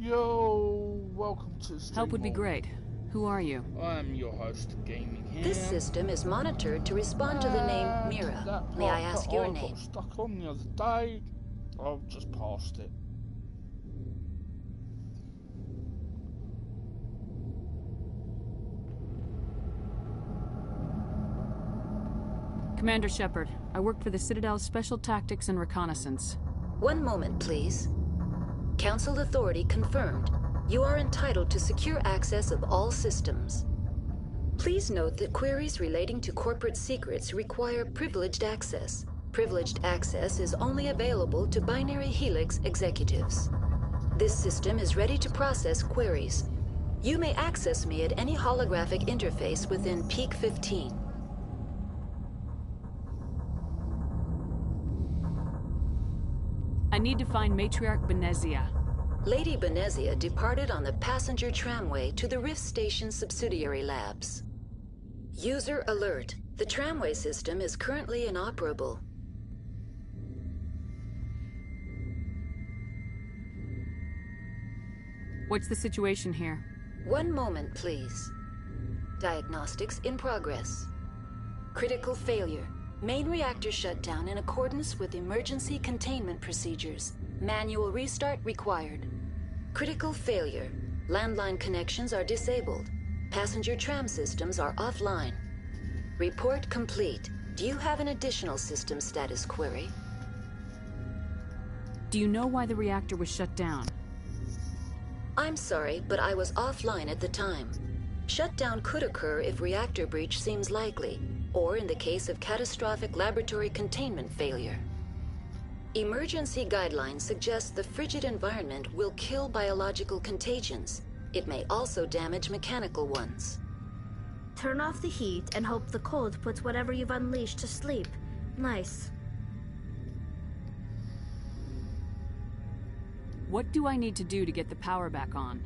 Yo, welcome to Stream Help would be Hall. great. Who are you? I'm your host, Gaming here. This system is monitored to respond to the name Mira. That May I part ask that your I name? got stuck on the other day, I've just passed it. Commander Shepard. I work for the Citadel's Special Tactics and Reconnaissance. One moment, please. Council authority confirmed. You are entitled to secure access of all systems. Please note that queries relating to corporate secrets require privileged access. Privileged access is only available to Binary Helix executives. This system is ready to process queries. You may access me at any holographic interface within Peak 15. I need to find Matriarch Benezia. Lady Benezia departed on the passenger tramway to the Rift Station subsidiary labs. User alert. The tramway system is currently inoperable. What's the situation here? One moment, please. Diagnostics in progress. Critical failure. Main reactor shut down in accordance with emergency containment procedures. Manual restart required. Critical failure. Landline connections are disabled. Passenger tram systems are offline. Report complete. Do you have an additional system status query? Do you know why the reactor was shut down? I'm sorry, but I was offline at the time. Shutdown could occur if reactor breach seems likely, or in the case of catastrophic laboratory containment failure. Emergency guidelines suggest the frigid environment will kill biological contagions. It may also damage mechanical ones. Turn off the heat and hope the cold puts whatever you've unleashed to sleep. Nice. What do I need to do to get the power back on?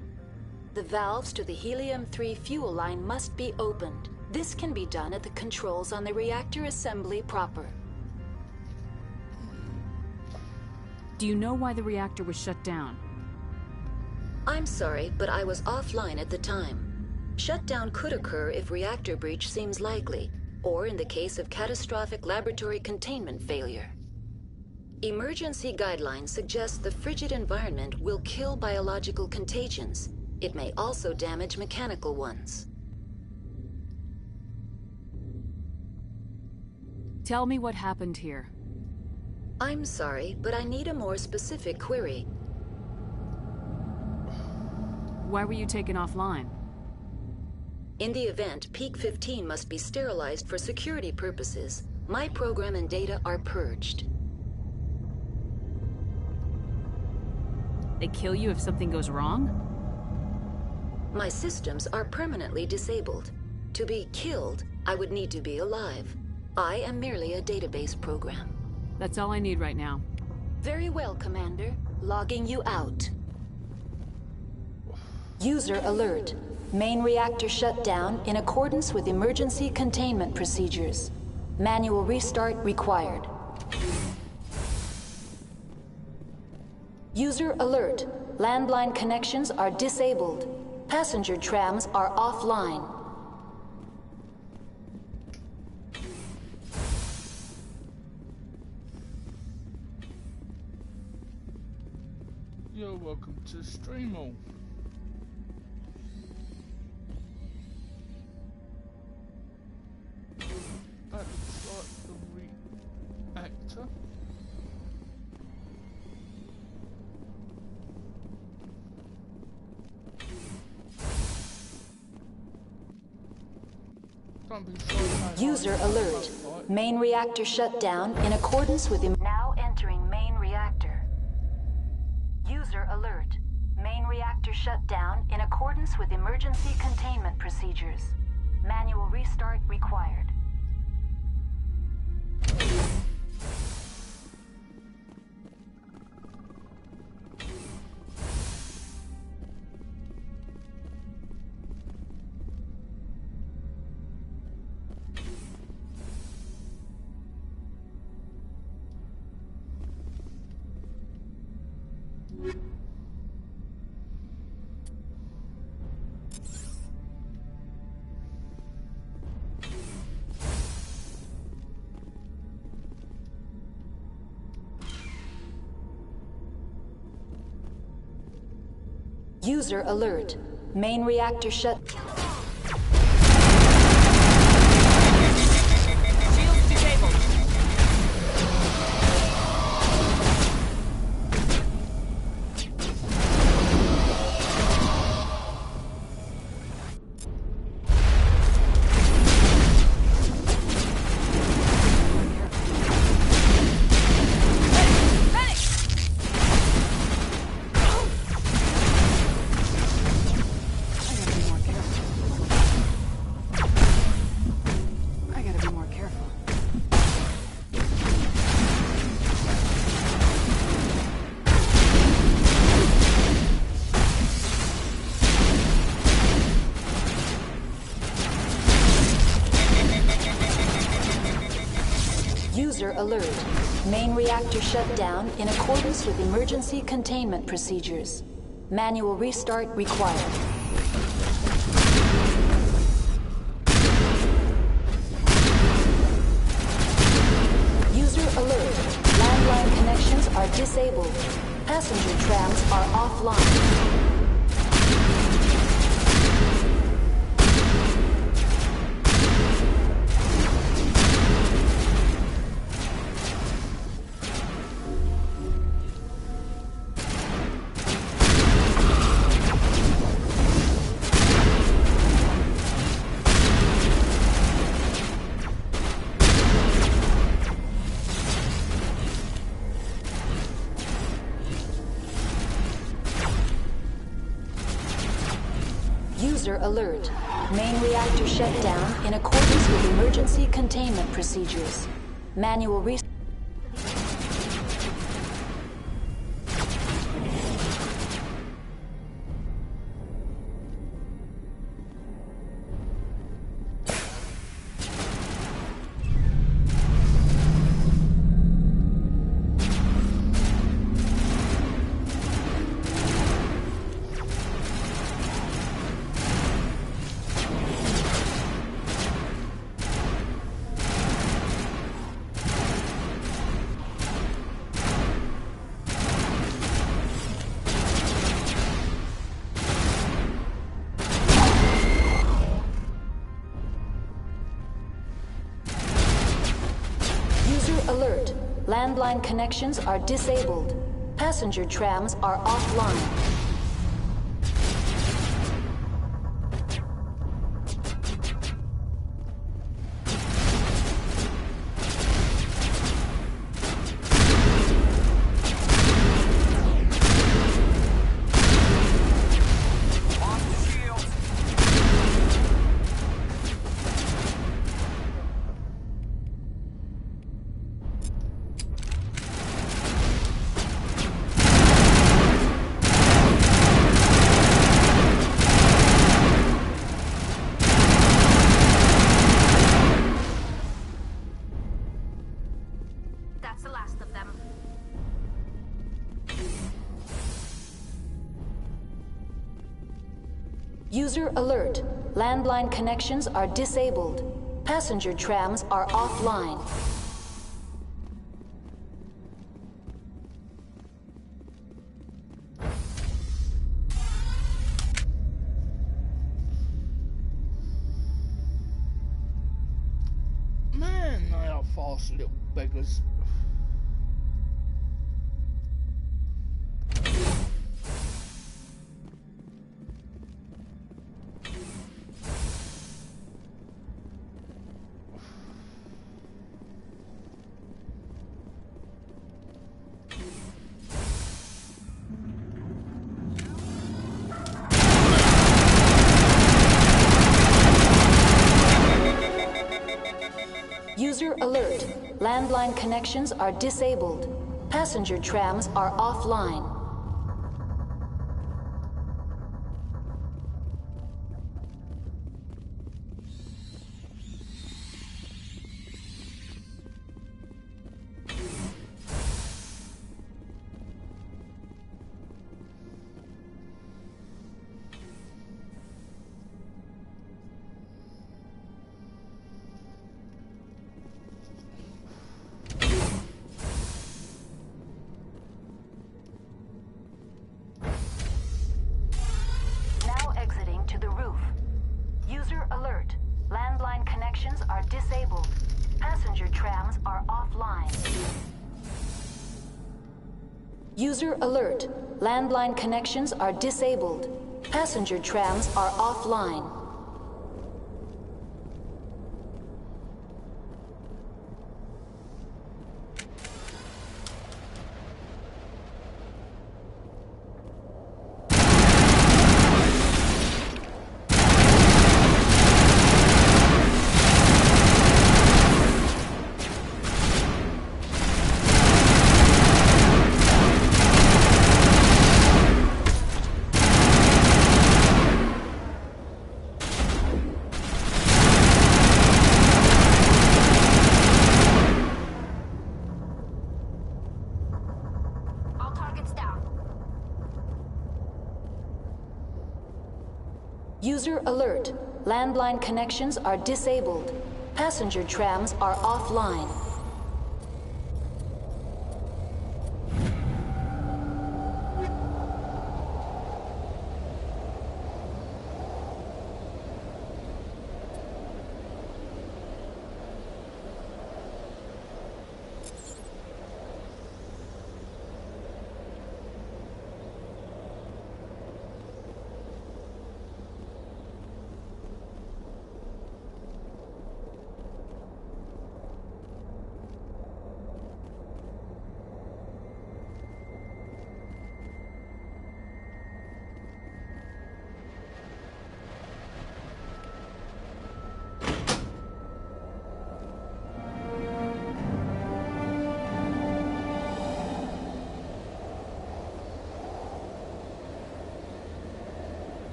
The valves to the Helium-3 fuel line must be opened. This can be done at the controls on the reactor assembly proper. Do you know why the reactor was shut down? I'm sorry, but I was offline at the time. Shutdown could occur if reactor breach seems likely, or in the case of catastrophic laboratory containment failure. Emergency guidelines suggest the frigid environment will kill biological contagions. It may also damage mechanical ones. Tell me what happened here. I'm sorry, but I need a more specific query. Why were you taken offline? In the event, Peak 15 must be sterilized for security purposes. My program and data are purged. They kill you if something goes wrong? My systems are permanently disabled. To be killed, I would need to be alive. I am merely a database program. That's all I need right now. Very well, Commander. Logging you out. User alert. Main reactor shut down in accordance with emergency containment procedures. Manual restart required. User alert. Landline connections are disabled. Passenger trams are offline. You're welcome to Stream Hall. That looks like the reactor. User alert. Main reactor shut down in accordance with now entering main reactor. User alert. Main reactor shut down in accordance with emergency containment procedures. Manual restart required. User alert. Main reactor shut. Shields disabled. User alert. Main reactor shut down in accordance with emergency containment procedures. Manual restart required. User alert. Landline connections are disabled. Passenger trams are offline. User alert. Main reactor shut down in accordance with emergency containment procedures. Manual restart. Alert. Landline connections are disabled. Passenger trams are offline. That's the last of them. User alert. Landline connections are disabled. Passenger trams are offline. Man, they are fast little beggars. User alert. Landline connections are disabled. Passenger trams are offline. User alert. Landline connections are disabled. Passenger trams are offline. User alert. Landline connections are disabled. Passenger trams are offline.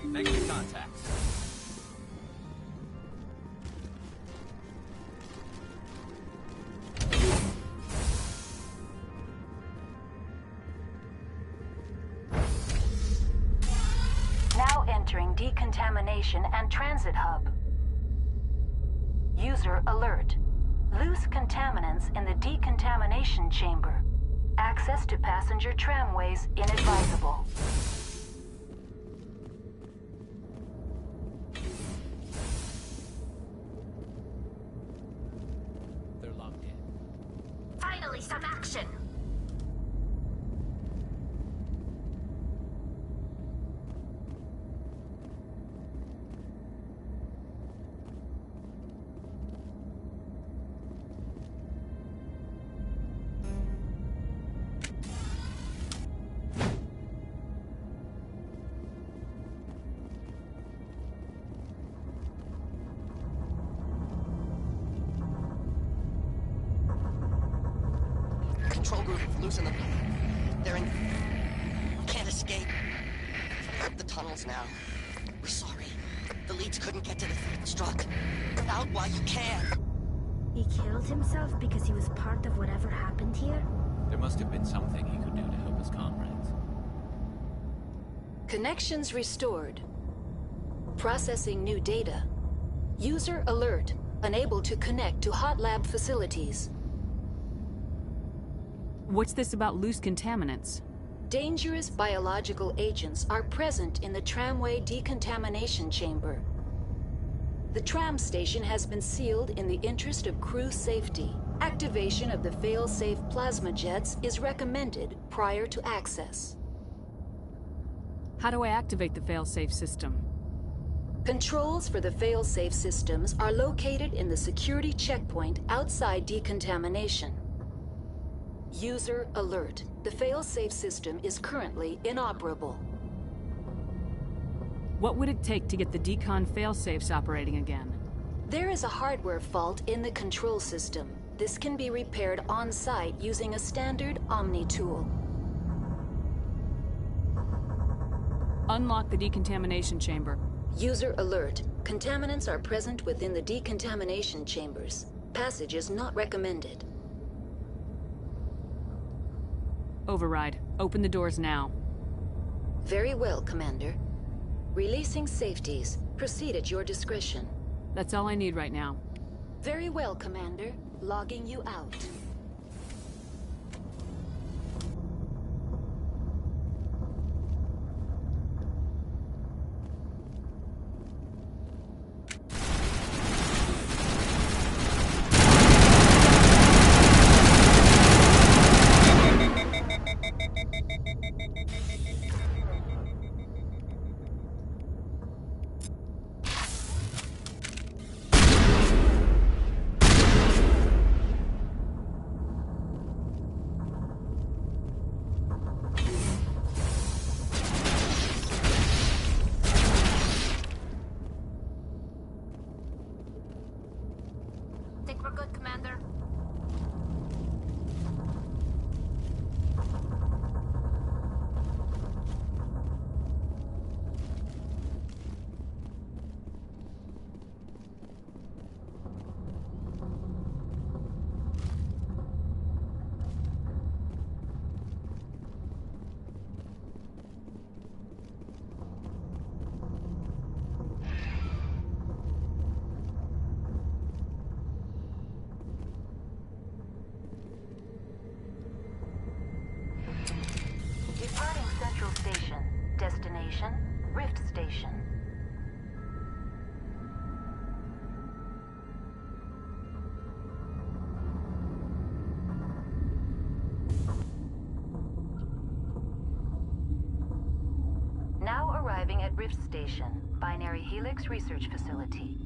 Negative contact. Now entering decontamination and transit hub. User alert. Loose contaminants in the decontamination chamber. Access to passenger tramways inadvisable. They're locked in. Finally, some action! Control group, loosen them. They're in... Can't escape. The tunnels now. We're sorry. The leads couldn't get to the third struck. Get out while you can. He killed himself because he was part of whatever happened here? There must have been something he could do to help his comrades. Connections restored. Processing new data. User alert. Unable to connect to hot lab facilities. What's this about loose contaminants? Dangerous biological agents are present in the tramway decontamination chamber. The tram station has been sealed in the interest of crew safety. Activation of the fail-safe plasma jets is recommended prior to access. How do I activate the fail-safe system? Controls for the fail-safe systems are located in the security checkpoint outside decontamination. User alert. The fail-safe system is currently inoperable. What would it take to get the decon fail-safes operating again? There is a hardware fault in the control system. This can be repaired on-site using a standard Omni tool. Unlock the decontamination chamber. User alert. Contaminants are present within the decontamination chambers. Passage is not recommended. Override. Open the doors now. Very well, Commander. Releasing safeties. Proceed at your discretion. That's all I need right now. Very well, Commander. Logging you out. Think we're good, Commander? Departing Central Station. Destination, Rift Station. Now arriving at Rift Station, Binary Helix Research Facility.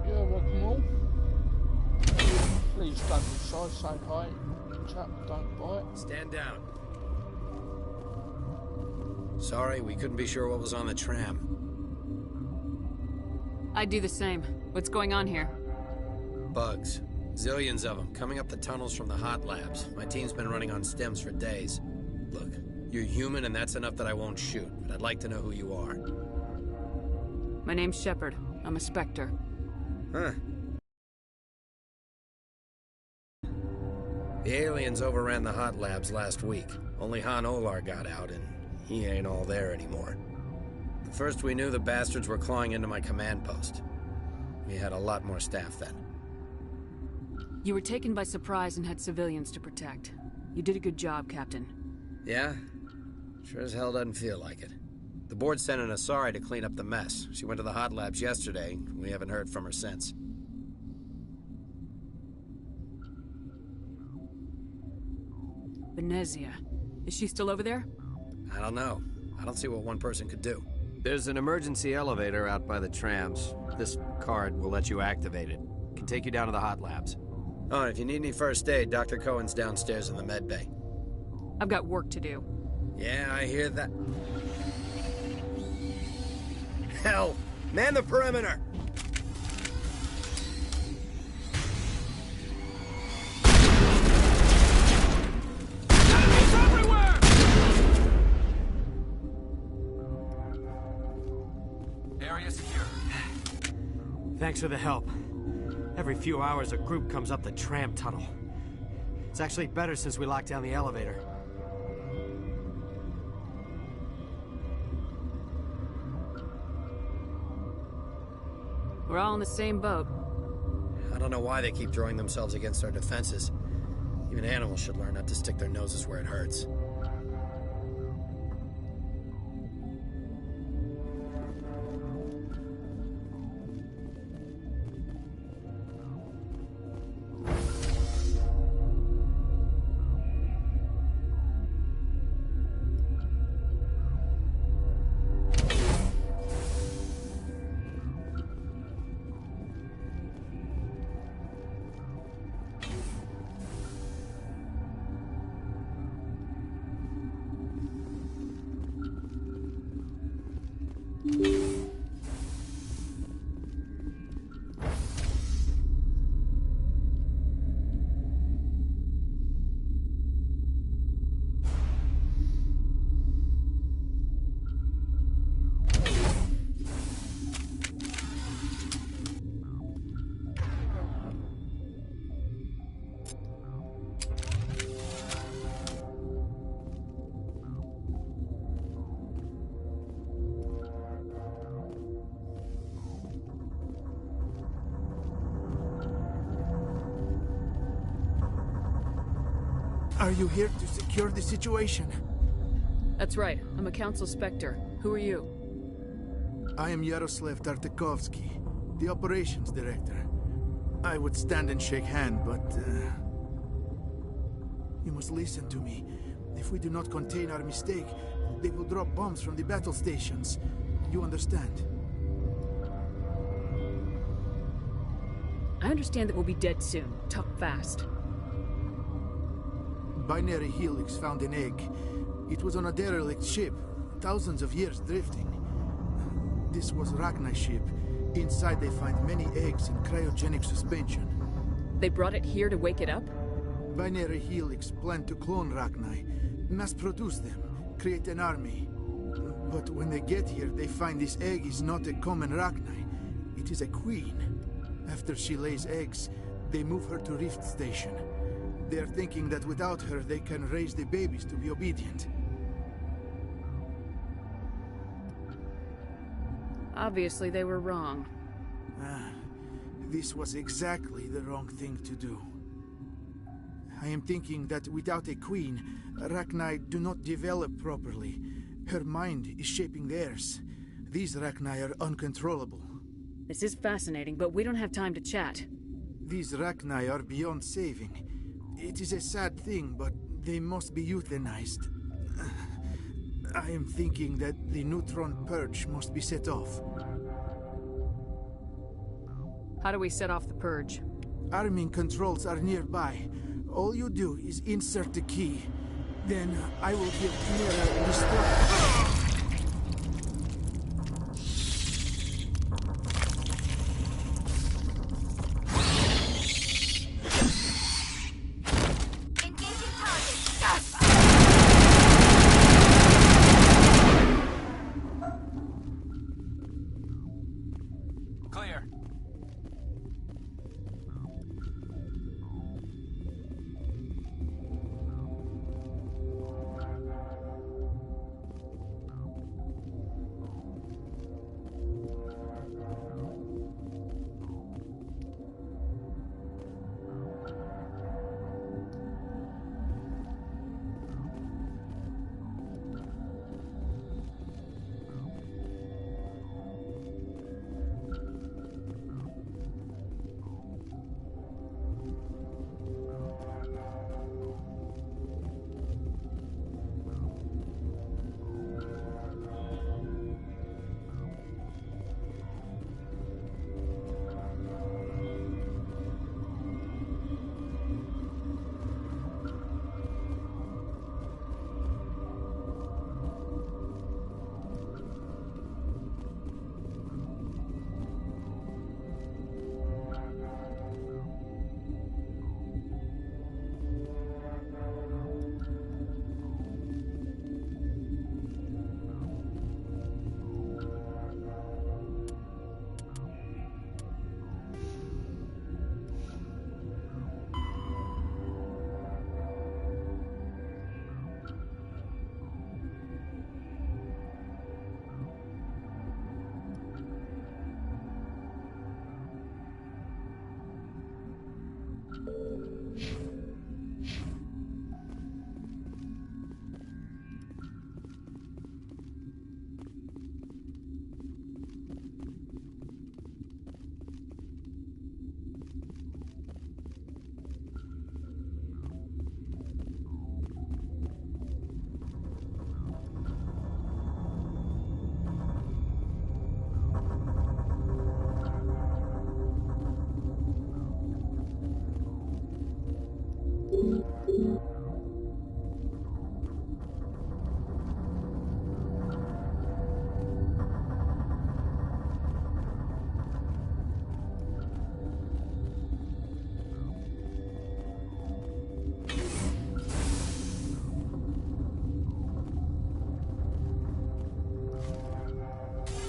Yeah, welcome all. Please don't be shy, say hi. Chap, don't bite. Stand down. Sorry, we couldn't be sure what was on the tram. I'd do the same. What's going on here? Bugs. Zillions of them, coming up the tunnels from the hot labs. My team's been running on stems for days. Look, you're human and that's enough that I won't shoot, but I'd like to know who you are. My name's Shepard. I'm a Spectre. Huh. The aliens overran the hot labs last week. Only Han Olar got out, and he ain't all there anymore. The first we knew, the bastards were clawing into my command post. We had a lot more staff then. You were taken by surprise and had civilians to protect. You did a good job, Captain. Yeah? Sure as hell doesn't feel like it. The board sent an Asari to clean up the mess. She went to the hot labs yesterday. We haven't heard from her since. Venezia. Is she still over there? I don't know. I don't see what one person could do. There's an emergency elevator out by the trams. This card will let you activate it. Can take you down to the hot labs. Oh, and if you need any first aid, Dr. Cohen's downstairs in the med bay. I've got work to do. Yeah, I hear that. Hell! Man the perimeter! Enemies everywhere! Area secure. Thanks for the help. Every few hours, a group comes up the tram tunnel. It's actually better since we locked down the elevator. We're all in the same boat. I don't know why they keep throwing themselves against our defenses. Even animals should learn not to stick their noses where it hurts. Are you here to secure the situation? That's right. I'm a Council Spectre. Who are you? I am Yaroslav Tartakovsky, the operations director. I would stand and shake hand, but... You must listen to me. If we do not contain our mistake, they will drop bombs from the battle stations. You understand? I understand that we'll be dead soon. Talk fast. Binary Helix found an egg. It was on a derelict ship, thousands of years drifting. This was Rachni's ship. Inside they find many eggs in cryogenic suspension. They brought it here to wake it up? Binary Helix planned to clone Rachni, mass-produce them, create an army. But when they get here, they find this egg is not a common Rachni. It is a queen. After she lays eggs, they move her to Rift Station. They are thinking that without her, they can raise the babies to be obedient. Obviously, they were wrong. This was exactly the wrong thing to do. I am thinking that without a queen, Rachni do not develop properly. Her mind is shaping theirs. These Rachni are uncontrollable. This is fascinating, but we don't have time to chat. These Rachni are beyond saving. It is a sad thing, but they must be euthanized. I am thinking that the neutron purge must be set off. How do we set off the purge? Arming controls are nearby. All you do is insert the key. Then I will give Mira destruct. Clear.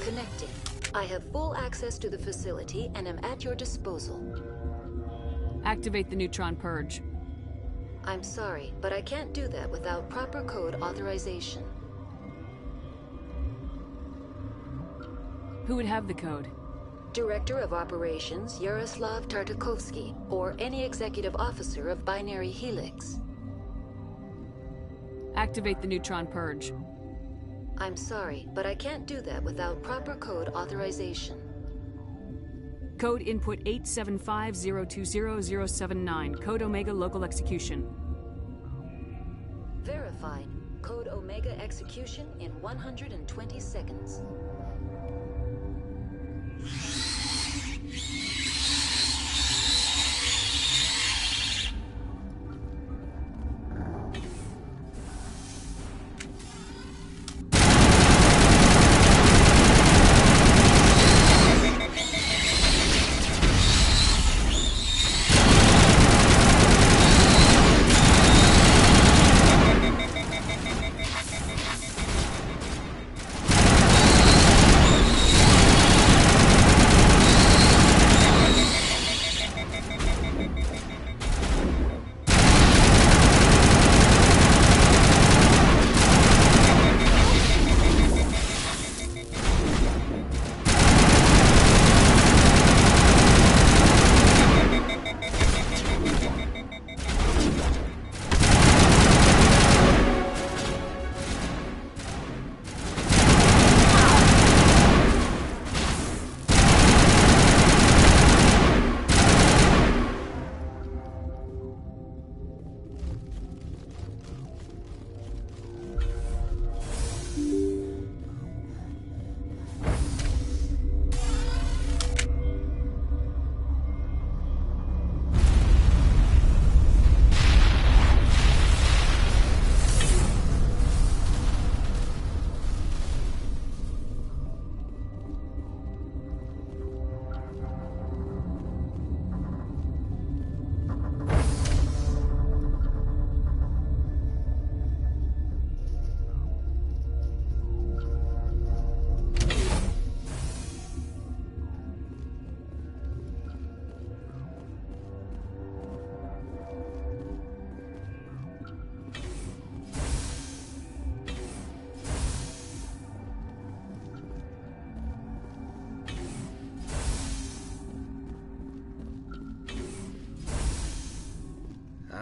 Connecting. I have full access to the facility and am at your disposal. Activate the neutron purge. I'm sorry, but I can't do that without proper code authorization. Who would have the code? Director of Operations Yaroslav Tartakovsky, or any executive officer of Binary Helix. activate the neutron purge. I'm sorry, but I can't do that without proper code authorization. Code input 875020079. Code Omega local execution. Verified. Code Omega execution in 120 seconds.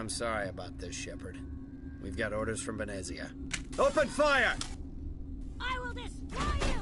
I'm sorry about this, Shepard. We've got orders from Venezia. Open fire! I will destroy you!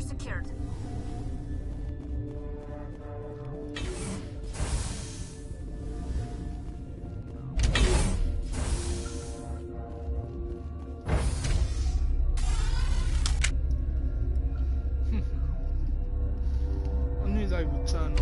secured. 언니 날 묻잖아.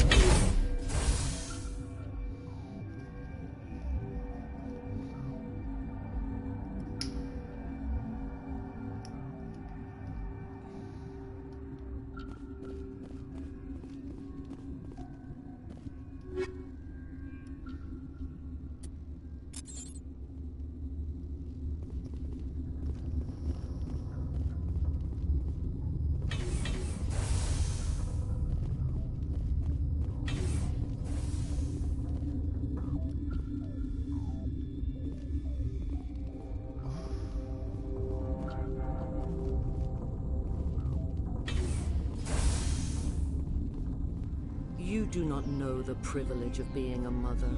You do not know the privilege of being a mother.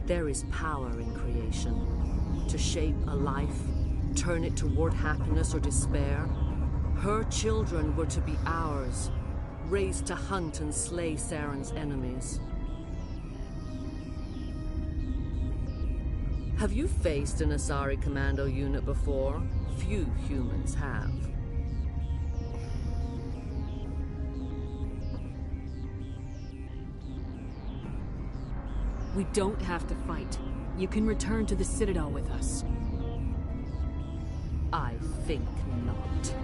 There is power in creation. To shape a life, turn it toward happiness or despair. Her children were to be ours, raised to hunt and slay Saren's enemies. Have you faced an Asari commando unit before? Few humans have. We don't have to fight. You can return to the Citadel with us. I think not.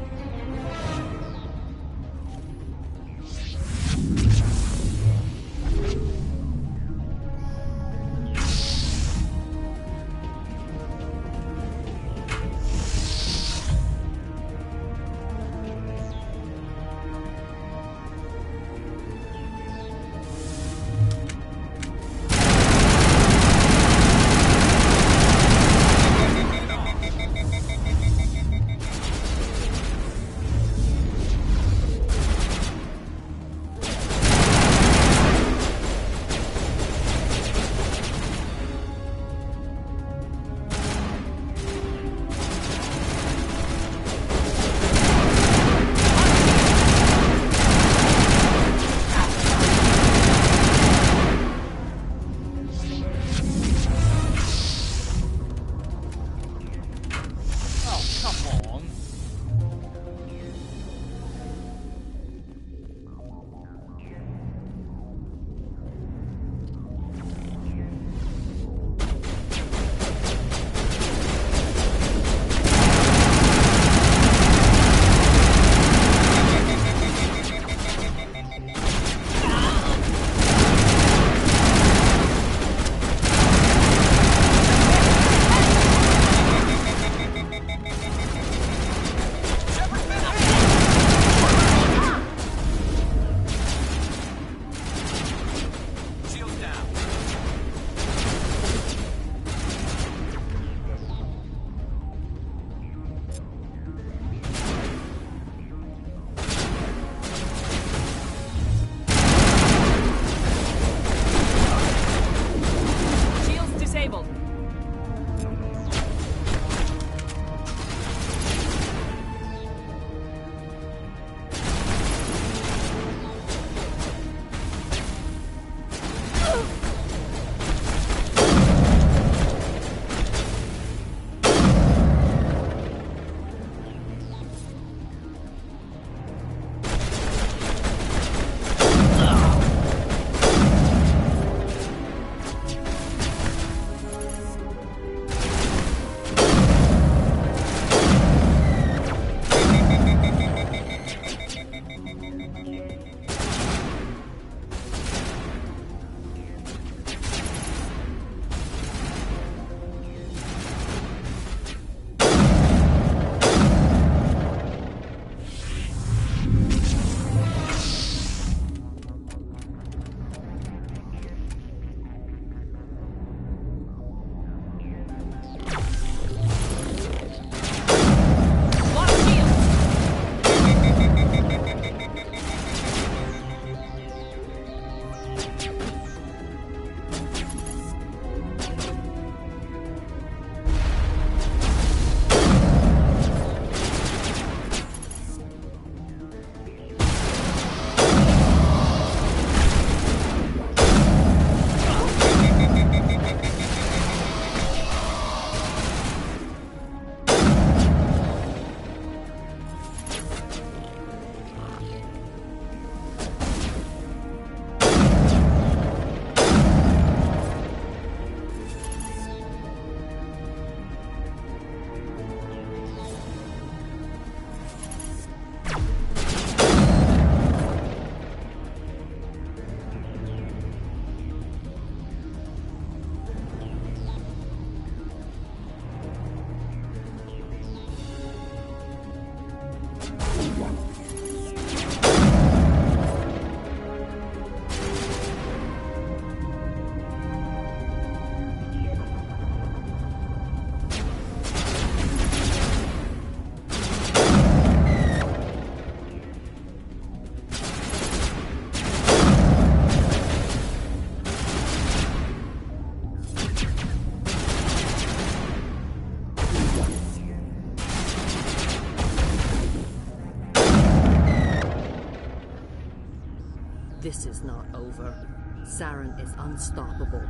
This is not over. Saren is unstoppable.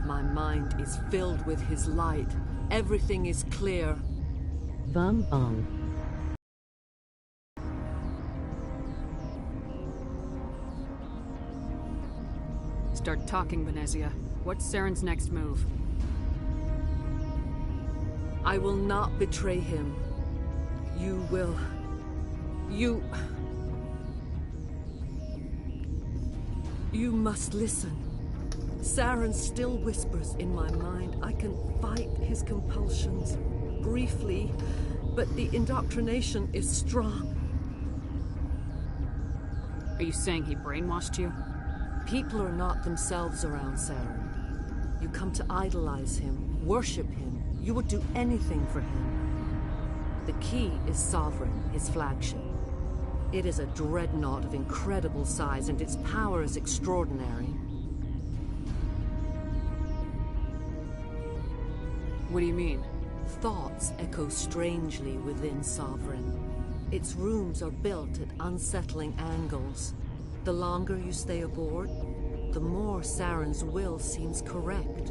My mind is filled with his light. Everything is clear. Bum bum. Start talking, Benezia. What's Saren's next move? I will not betray him. You will... You must listen. Saren still whispers in my mind. I can fight his compulsions, briefly, but the indoctrination is strong. Are you saying he brainwashed you? People are not themselves around Saren. You come to idolize him, worship him. You would do anything for him. The key is Sovereign, his flagship. It is a dreadnought of incredible size, and its power is extraordinary. What do you mean? Thoughts echo strangely within Sovereign. Its rooms are built at unsettling angles. The longer you stay aboard, the more Saren's will seems correct.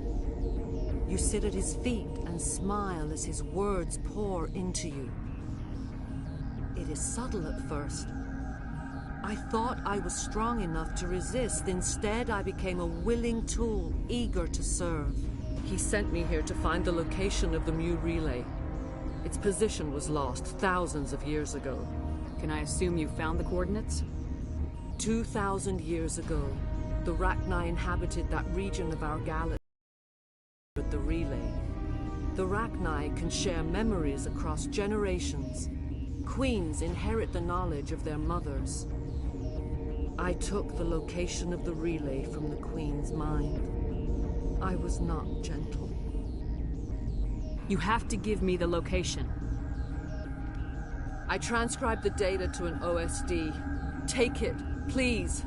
You sit at his feet and smile as his words pour into you. It is subtle at first. I thought I was strong enough to resist. Instead, I became a willing tool, eager to serve. He sent me here to find the location of the Mu relay. Its position was lost thousands of years ago. Can I assume you found the coordinates? 2,000 years ago, the Rachni inhabited that region of our galaxy with the relay. The Rachni can share memories across generations. Queens inherit the knowledge of their mothers. I took the location of the relay from the Queen's mind. I was not gentle. You have to give me the location. I transcribed the data to an OSD. Take it, please.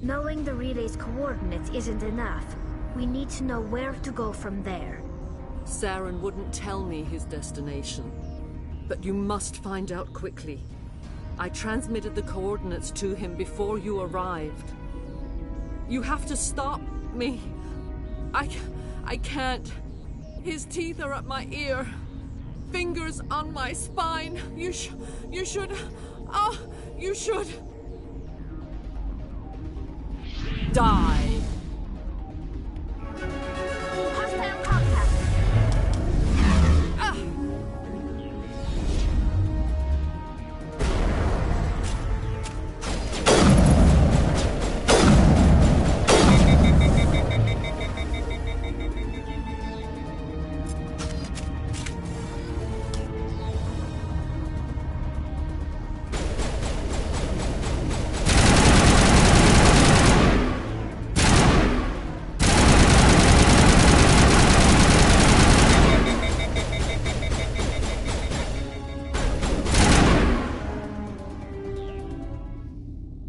Knowing the relay's coordinates isn't enough. We need to know where to go from there. Saren wouldn't tell me his destination. But you must find out quickly. I transmitted the coordinates to him before you arrived. You have to stop me. I can't. His teeth are at my ear. Fingers on my spine. You should... Oh, you should... Die. Hostile contact.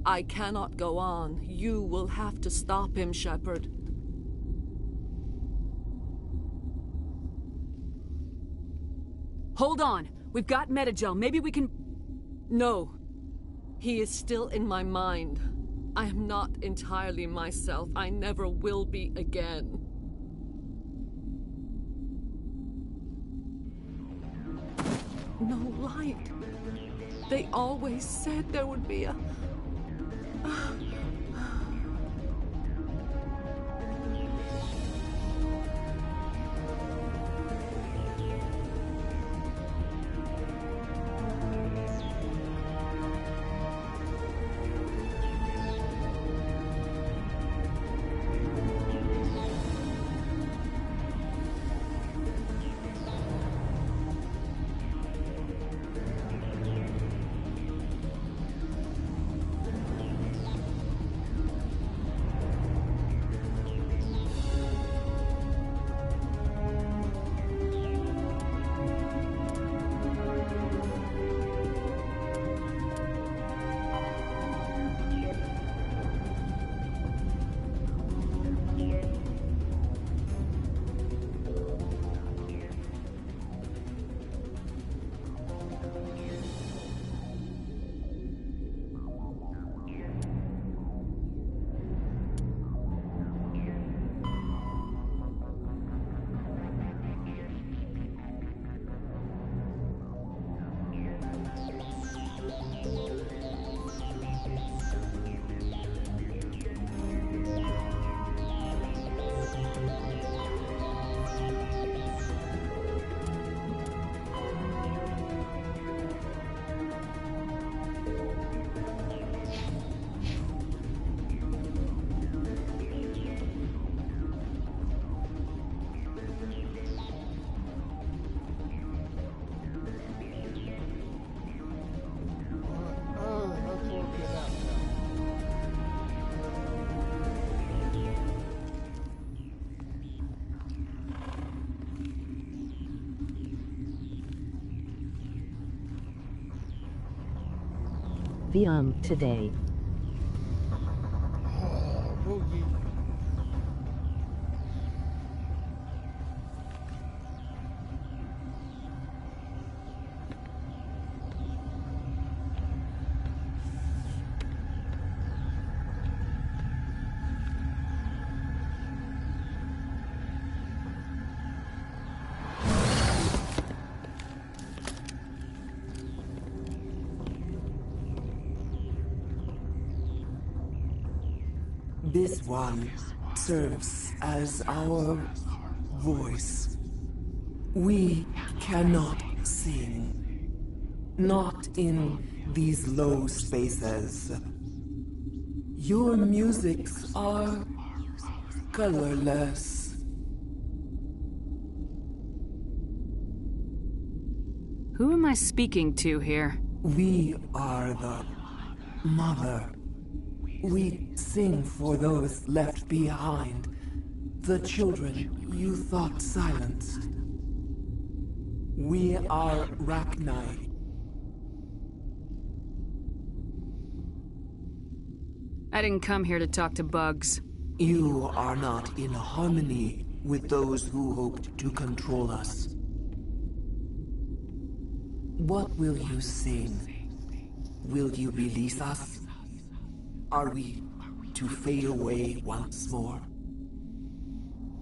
I cannot go on. You will have to stop him, Shepard. Hold on. We've got Metagel. Maybe we can... No. He is still in my mind. I am not entirely myself. I never will be again. No light. They always said there would be a... today. Oh, will ye? This one serves as our voice. We cannot sing. Not in these low spaces. Your musics are colorless. Who am I speaking to here? We are the mother. We sing for those left behind. The children you thought silenced. We are Rachni. I didn't come here to talk to bugs. You are not in harmony with those who hoped to control us. What will you sing? Will you release us? Are we to fade away once more?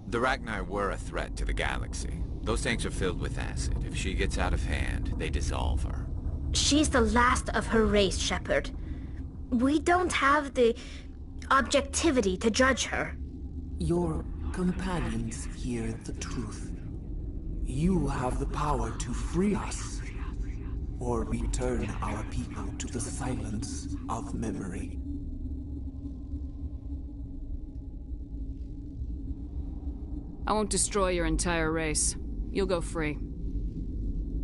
The Rachni were a threat to the galaxy. Those tanks are filled with acid. If she gets out of hand, they dissolve her. She's the last of her race, Shepard. We don't have the objectivity to judge her. Your companions hear the truth. You have the power to free us, or return our people to the silence of memory. I won't destroy your entire race. You'll go free.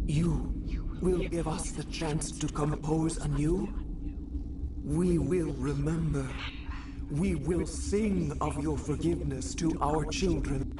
You will give us the chance to compose anew? We will remember. We will sing of your forgiveness to our children.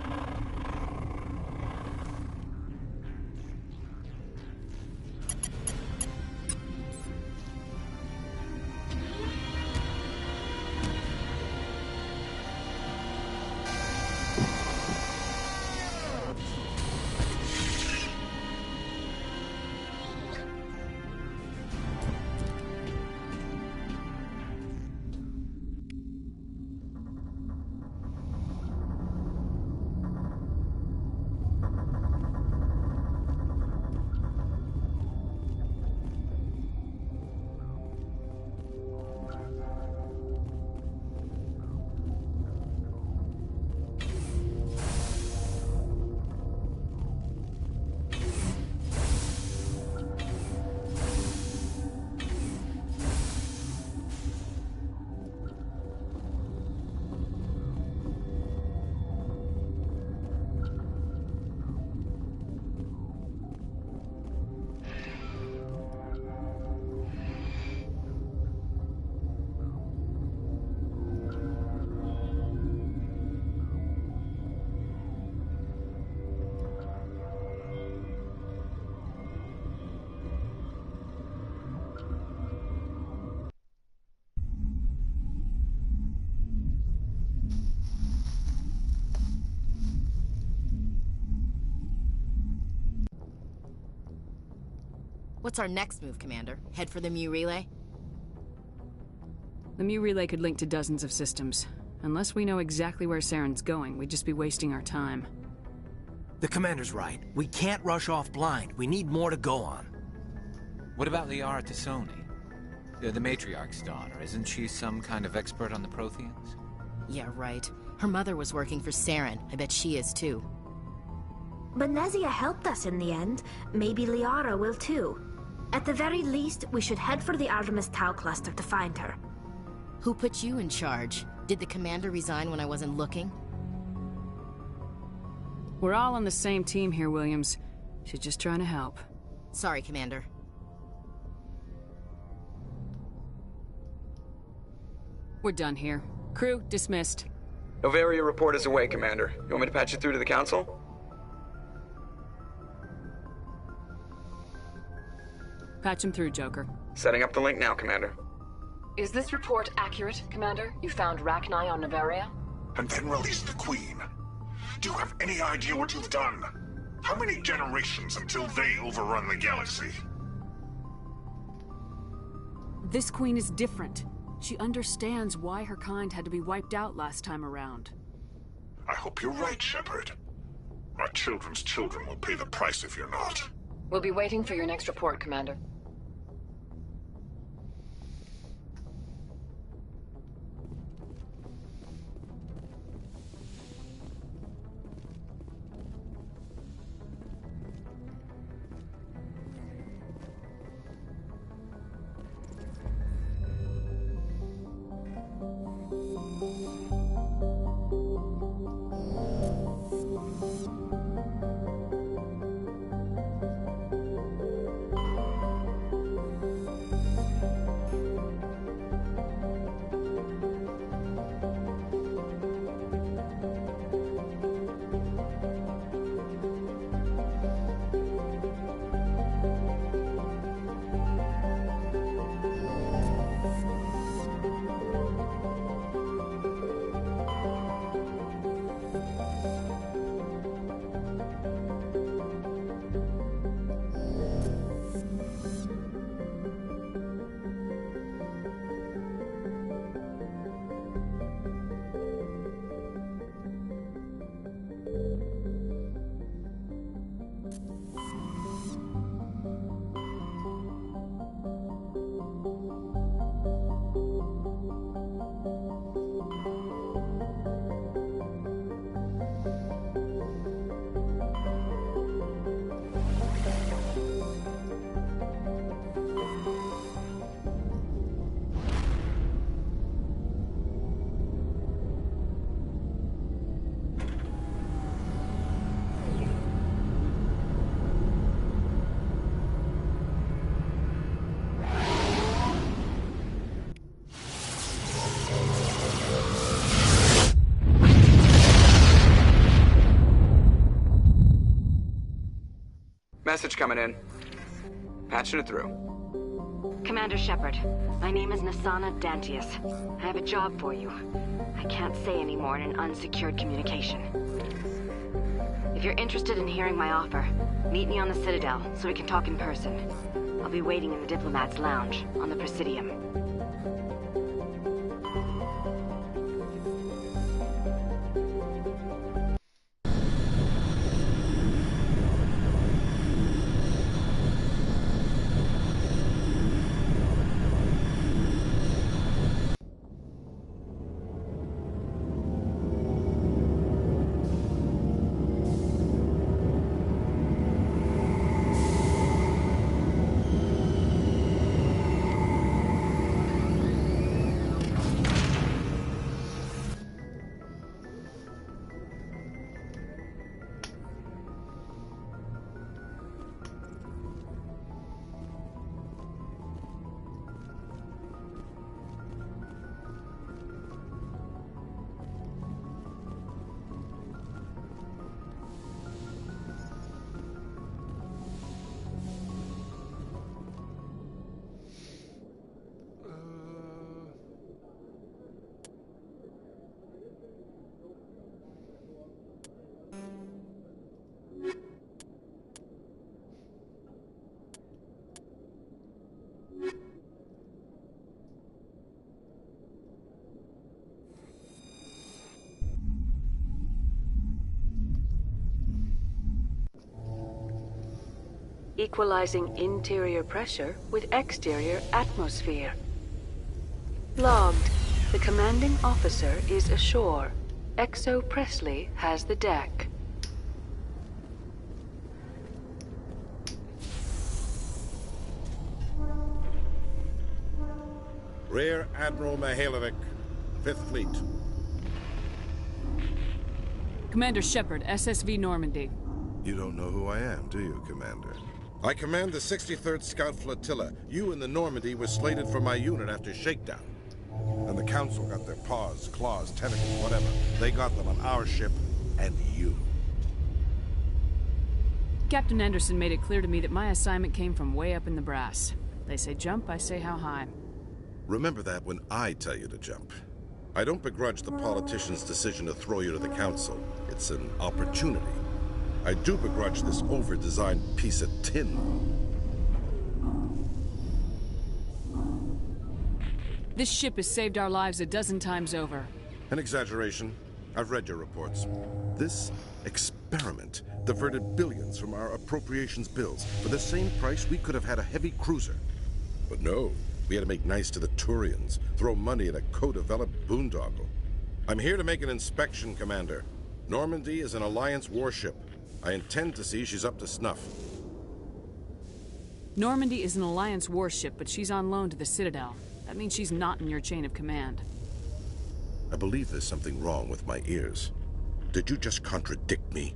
What's our next move, Commander? Head for the Mu Relay? The Mu Relay could link to dozens of systems. Unless we know exactly where Saren's going, we'd just be wasting our time. The Commander's right. We can't rush off blind. We need more to go on. What about Liara T'Soni? The Matriarch's daughter. Isn't she some kind of expert on the Protheans? Yeah, right. Her mother was working for Saren. I bet she is too. But Nezia helped us in the end. Maybe Liara will too. At the very least, we should head for the Artemis Tau cluster to find her. Who put you in charge? Did the Commander resign when I wasn't looking? We're all on the same team here, Williams. She's just trying to help. Sorry, Commander. We're done here. Crew, dismissed. Noveria report is away, Commander. You want me to patch you through to the Council? Patch him through, Joker. Setting up the link now, Commander. Is this report accurate, Commander? You found Rachni on Nevaria? And then released the Queen. Do you have any idea what you've done? How many generations until they overrun the galaxy? This queen is different. She understands why her kind had to be wiped out last time around. I hope you're right, Shepard. My children's children will pay the price if you're not. We'll be waiting for your next report, Commander. Message coming in. Patching it through. Commander Shepard, my name is Nassana Dantius. I have a job for you. I can't say any more in an unsecured communication. If you're interested in hearing my offer, meet me on the Citadel so we can talk in person. I'll be waiting in the Diplomat's Lounge on the Presidium. Equalizing interior pressure with exterior atmosphere. Logged. The commanding officer is ashore. Exo Presley has the deck. Rear Admiral Mihailovic, 5th Fleet. Commander Shepard, SSV Normandy. You don't know who I am, do you, Commander? I command the 63rd Scout Flotilla. You and the Normandy were slated for my unit after shakedown. And the Council got their paws, claws, tentacles, whatever. They got them on our ship, and you. Captain Anderson made it clear to me that my assignment came from way up in the brass. They say jump, I say how high. Remember that when I tell you to jump. I don't begrudge the politician's decision to throw you to the council. It's an opportunity. I do begrudge this over-designed piece of tin. This ship has saved our lives a dozen times over. An exaggeration. I've read your reports. This experiment diverted billions from our appropriations bills. For the same price, we could have had a heavy cruiser. But no, we had to make nice to the Turians, throw money at a co-developed boondoggle. I'm here to make an inspection, Commander. Normandy is an Alliance warship. I intend to see she's up to snuff. Normandy is an Alliance warship, but she's on loan to the Citadel. That means she's not in your chain of command. I believe there's something wrong with my ears. Did you just contradict me?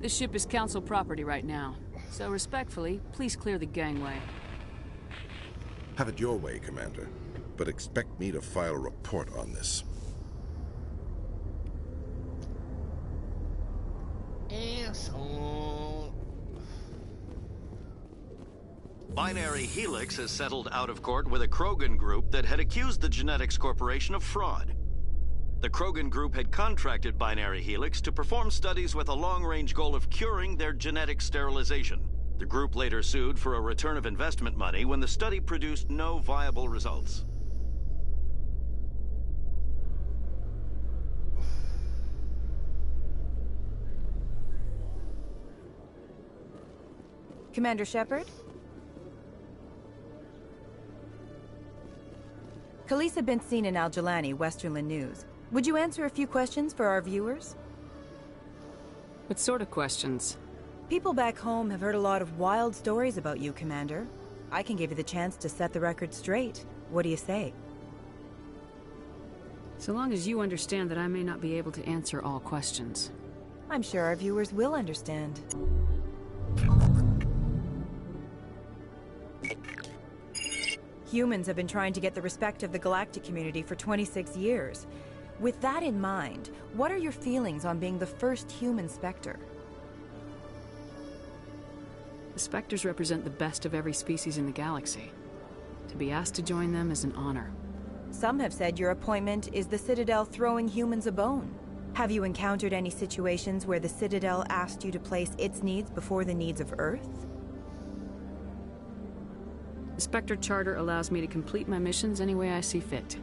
This ship is Council property right now. So respectfully, please clear the gangway. Have it your way, Commander. But expect me to file a report on this. Binary Helix has settled out of court with a Krogan group that had accused the Genetics Corporation of fraud. The Krogan group had contracted Binary Helix to perform studies with a long-range goal of curing their genetic sterilization. The group later sued for a return of investment money when the study produced no viable results. Commander Shepard? Khaleesi been seen in Al Jalani, Westerland News. Would you answer a few questions for our viewers? What sort of questions? People back home have heard a lot of wild stories about you, Commander. I can give you the chance to set the record straight. What do you say? So long as you understand that I may not be able to answer all questions. I'm sure our viewers will understand. Humans have been trying to get the respect of the galactic community for 26 years. With that in mind, what are your feelings on being the first human Spectre? The Spectres represent the best of every species in the galaxy. To be asked to join them is an honor. Some have said your appointment is the Citadel throwing humans a bone. Have you encountered any situations where the Citadel asked you to place its needs before the needs of Earth? The Spectre Charter allows me to complete my missions any way I see fit.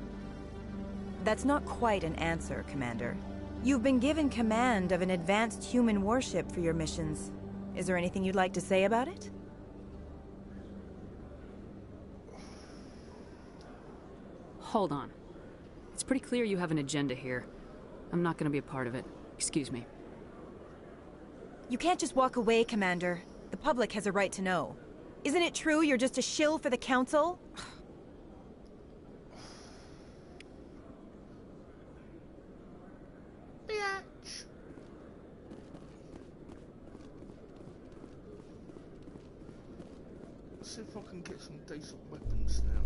That's not quite an answer, Commander. You've been given command of an advanced human warship for your missions. Is there anything you'd like to say about it? Hold on. It's pretty clear you have an agenda here. I'm not going to be a part of it. Excuse me. You can't just walk away, Commander. The public has a right to know. Isn't it true you're just a shill for the Council? Bitch. Let's see if I can get some decent weapons now.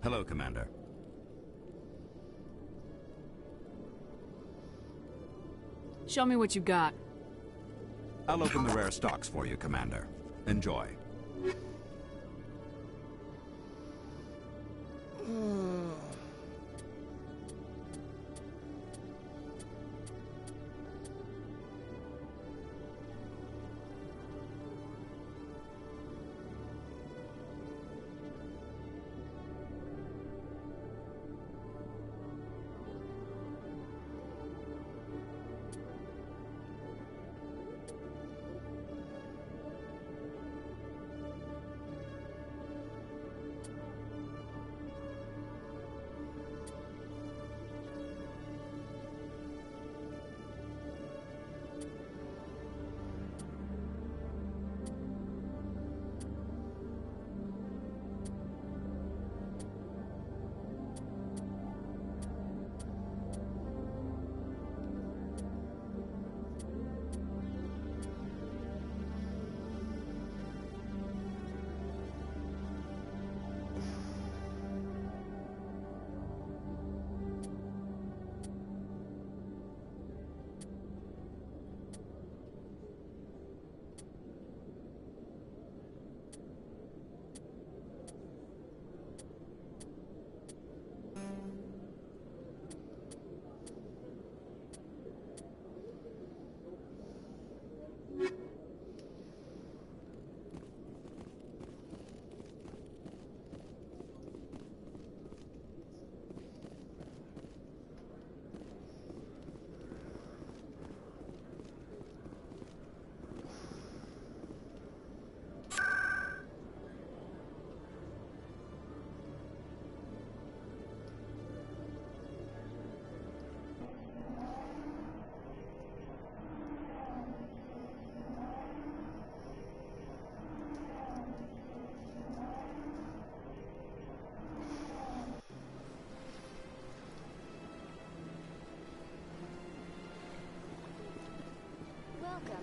Hello, Commander. Show me what you got. I'll open the rare stocks for you, Commander. Enjoy.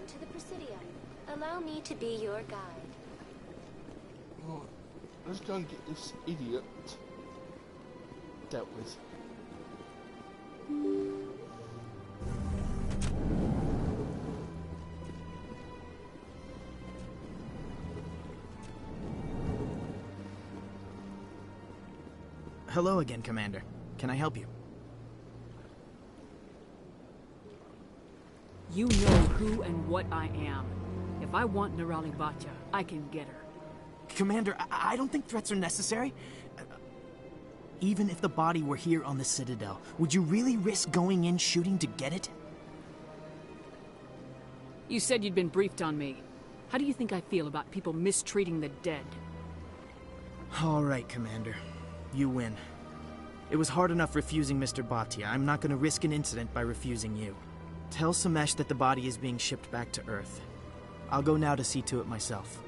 to the Presidium. Allow me to be your guide. Right, let's go and get this idiot dealt with. Hello again, Commander. Can I help you? You know who and what I am. If I want Nerali Batya, I can get her. Commander, I don't think threats are necessary. Even if the body were here on the Citadel, would you really risk going in shooting to get it? You said you'd been briefed on me. How do you think I feel about people mistreating the dead? All right, Commander. You win. It was hard enough refusing Mr. Batya. I'm not going to risk an incident by refusing you. Tell Samesh that the body is being shipped back to Earth. I'll go now to see to it myself.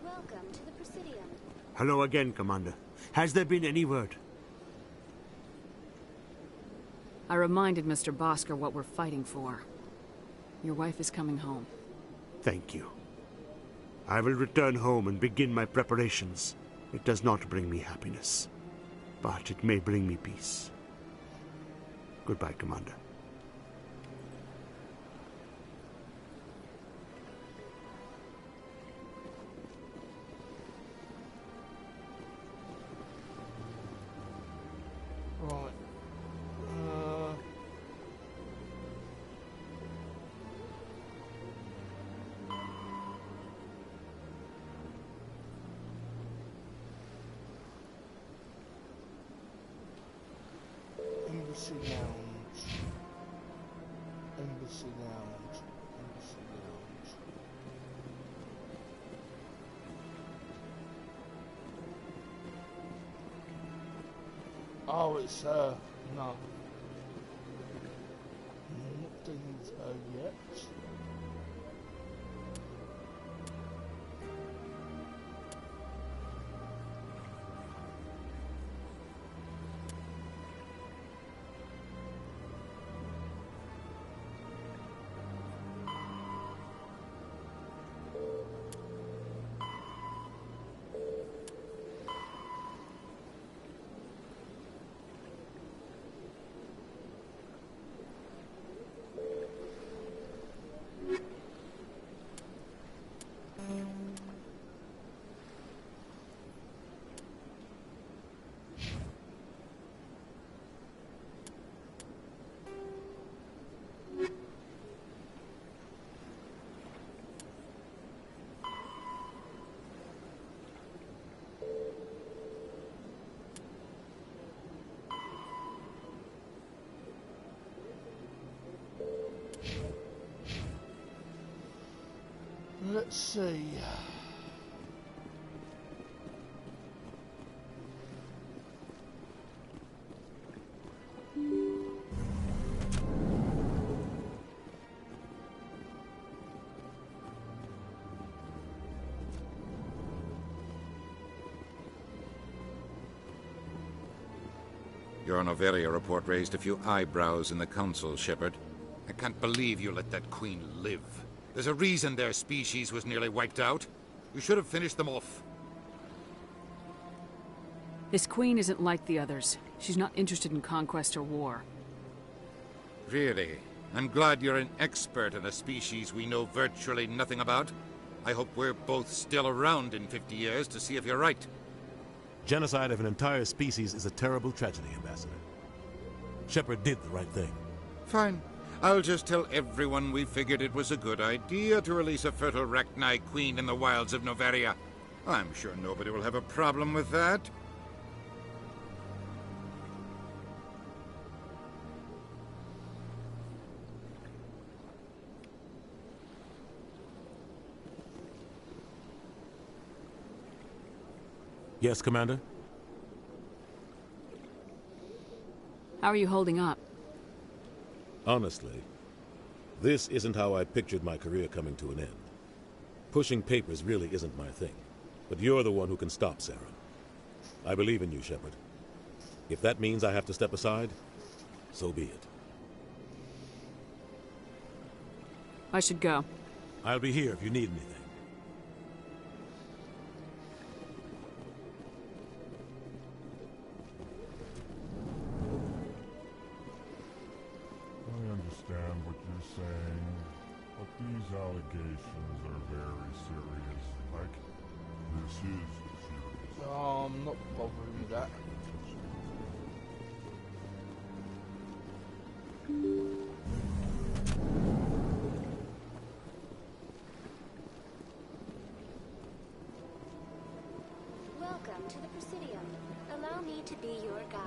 Welcome to the Presidium. Hello again, Commander. Has there been any word? I reminded Mr. Bosker what we're fighting for. Your wife is coming home. Thank you. I will return home and begin my preparations. It does not bring me happiness, but it may bring me peace. Goodbye, Commander. Right. Embassy Lounge. Embassy Lounge. Embassy Lounge. Oh, it's, no. Not dealing with her yet. Let's see. Your Noveria report raised a few eyebrows in the Council, Shepard. I can't believe you let that Queen live. There's a reason their species was nearly wiped out. You should have finished them off. This queen isn't like the others. She's not interested in conquest or war. Really? I'm glad you're an expert in a species we know virtually nothing about. I hope we're both still around in 50 years to see if you're right. Genocide of an entire species is a terrible tragedy, Ambassador. Shepard did the right thing. Fine. I'll just tell everyone we figured it was a good idea to release a fertile Rachni queen in the wilds of Noveria. I'm sure nobody will have a problem with that. Yes, Commander? How are you holding up? Honestly, this isn't how I pictured my career coming to an end. Pushing papers really isn't my thing, but you're the one who can stop Saren. I believe in you, Shepard. If that means I have to step aside, so be it. I should go. I'll be here if you need anything. I understand what you're saying, but these allegations are very serious. Like, this is serious. I'm not bothering with that. Welcome to the Presidium. Allow me to be your guide.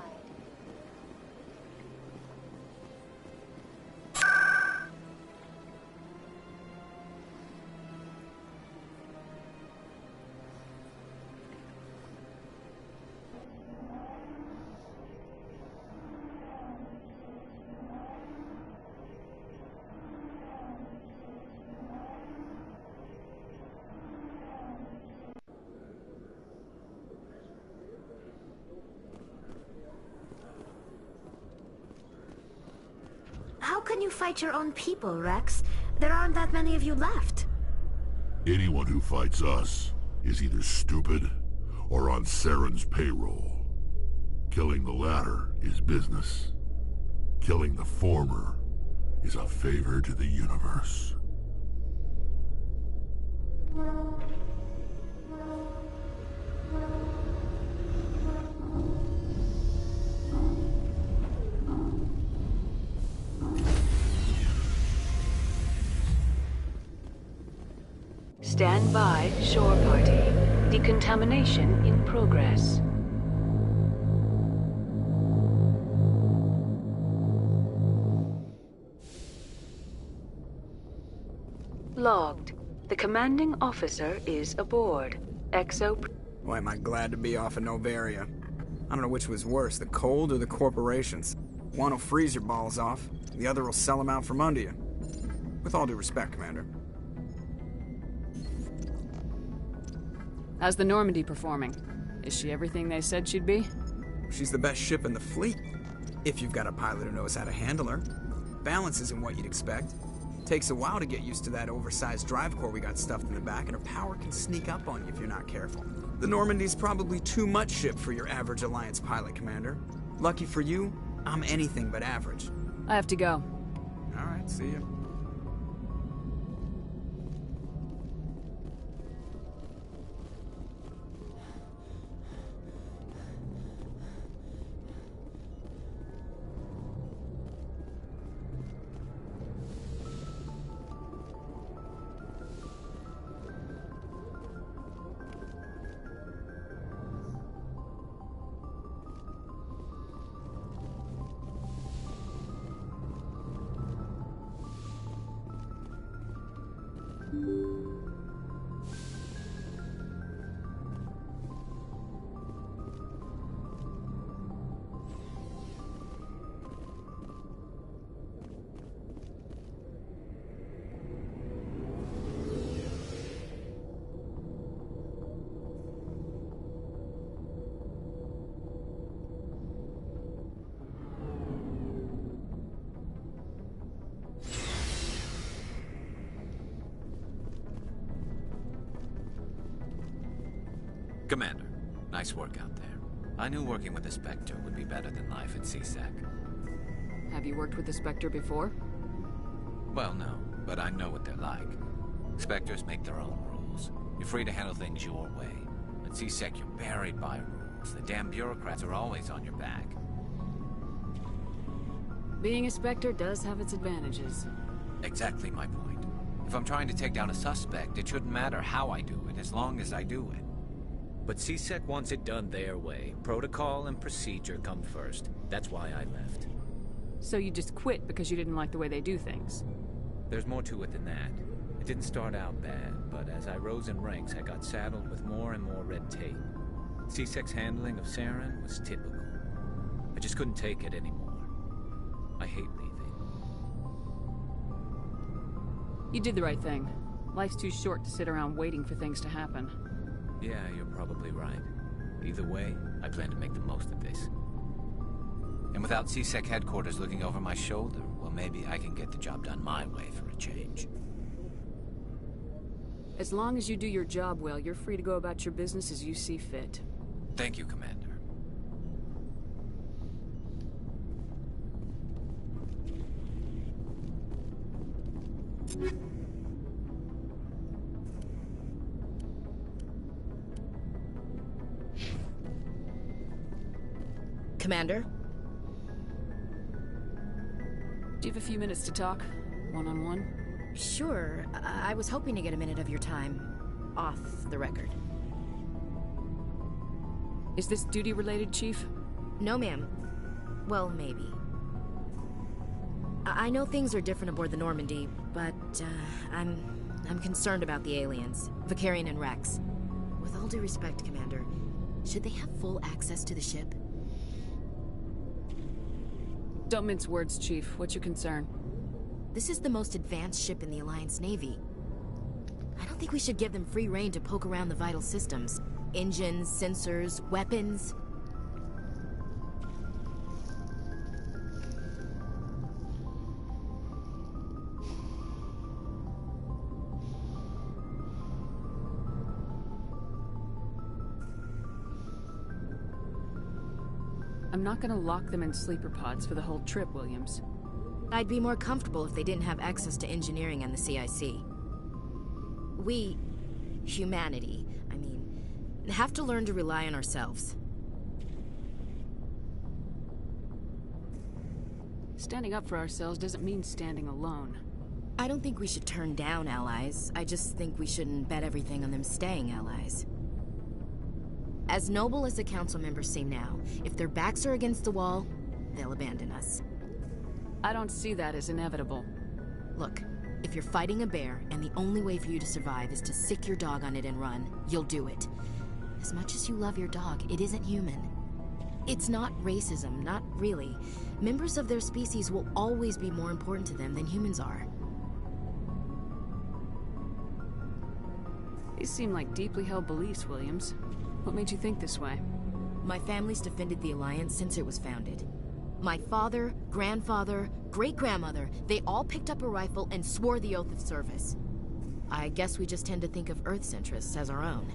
How can you fight your own people, Rex? There aren't that many of you left. Anyone who fights us is either stupid or on Saren's payroll. Killing the latter is business. Killing the former is a favor to the universe. Stand by, shore party. Decontamination in progress. Logged. The commanding officer is aboard. Exo... Boy, am I glad to be off of Noveria. I don't know which was worse, the cold or the corporations. One will freeze your balls off, the other will sell them out from under you. With all due respect, Commander. How's the Normandy performing? Is she everything they said she'd be? She's the best ship in the fleet, if you've got a pilot who knows how to handle her. Balance isn't what you'd expect. Takes a while to get used to that oversized drive core we got stuffed in the back, and her power can sneak up on you if you're not careful. The Normandy's probably too much ship for your average Alliance pilot, Commander. Lucky for you, I'm anything but average. I have to go. All right, see ya. Commander, nice work out there. I knew working with the Spectre would be better than life at C-Sec. Have you worked with the Spectre before? Well, no, but I know what they're like. Spectres make their own rules. You're free to handle things your way. At C-Sec, you're buried by rules. The damn bureaucrats are always on your back. Being a Spectre does have its advantages. Exactly my point. If I'm trying to take down a suspect, it shouldn't matter how I do it, as long as I do it. But C-Sec wants it done their way. Protocol and procedure come first. That's why I left. So you just quit because you didn't like the way they do things? There's more to it than that. It didn't start out bad, but as I rose in ranks, I got saddled with more and more red tape. C-Sec's handling of Saren was typical. I just couldn't take it anymore. I hate leaving. You did the right thing. Life's too short to sit around waiting for things to happen. Yeah, you're probably right. Either way, I plan to make the most of this. And without CSEC headquarters looking over my shoulder, well, maybe I can get the job done my way for a change. As long as you do your job well, you're free to go about your business as you see fit. Thank you, Commander. Commander? Do you have a few minutes to talk? One-on-one? Sure. I was hoping to get a minute of your time off the record. Is this duty-related, Chief? No, ma'am. Well, maybe. I know things are different aboard the Normandy, but I'm concerned about the aliens, Vakarian and Rex. With all due respect, Commander, should they have full access to the ship? Don't mince words, Chief. What's your concern? This is the most advanced ship in the Alliance Navy. I don't think we should give them free rein to poke around the vital systems. Engines, sensors, weapons. I'm not gonna lock them in sleeper pods for the whole trip, Williams. I'd be more comfortable if they didn't have access to engineering and the CIC. We, humanity, have to learn to rely on ourselves. Standing up for ourselves doesn't mean standing alone. I don't think we should turn down allies. I just think we shouldn't bet everything on them staying allies. As noble as the council members seem now, if their backs are against the wall, they'll abandon us. I don't see that as inevitable. Look, if you're fighting a bear and the only way for you to survive is to sick your dog on it and run, you'll do it. As much as you love your dog, it isn't human. It's not racism, not really. Members of their species will always be more important to them than humans are. These seem like deeply held beliefs, Williams. What made you think this way? My family's defended the Alliance since it was founded. My father, grandfather, great-grandmother, they all picked up a rifle and swore the oath of service. I guess we just tend to think of Earth's interests as our own.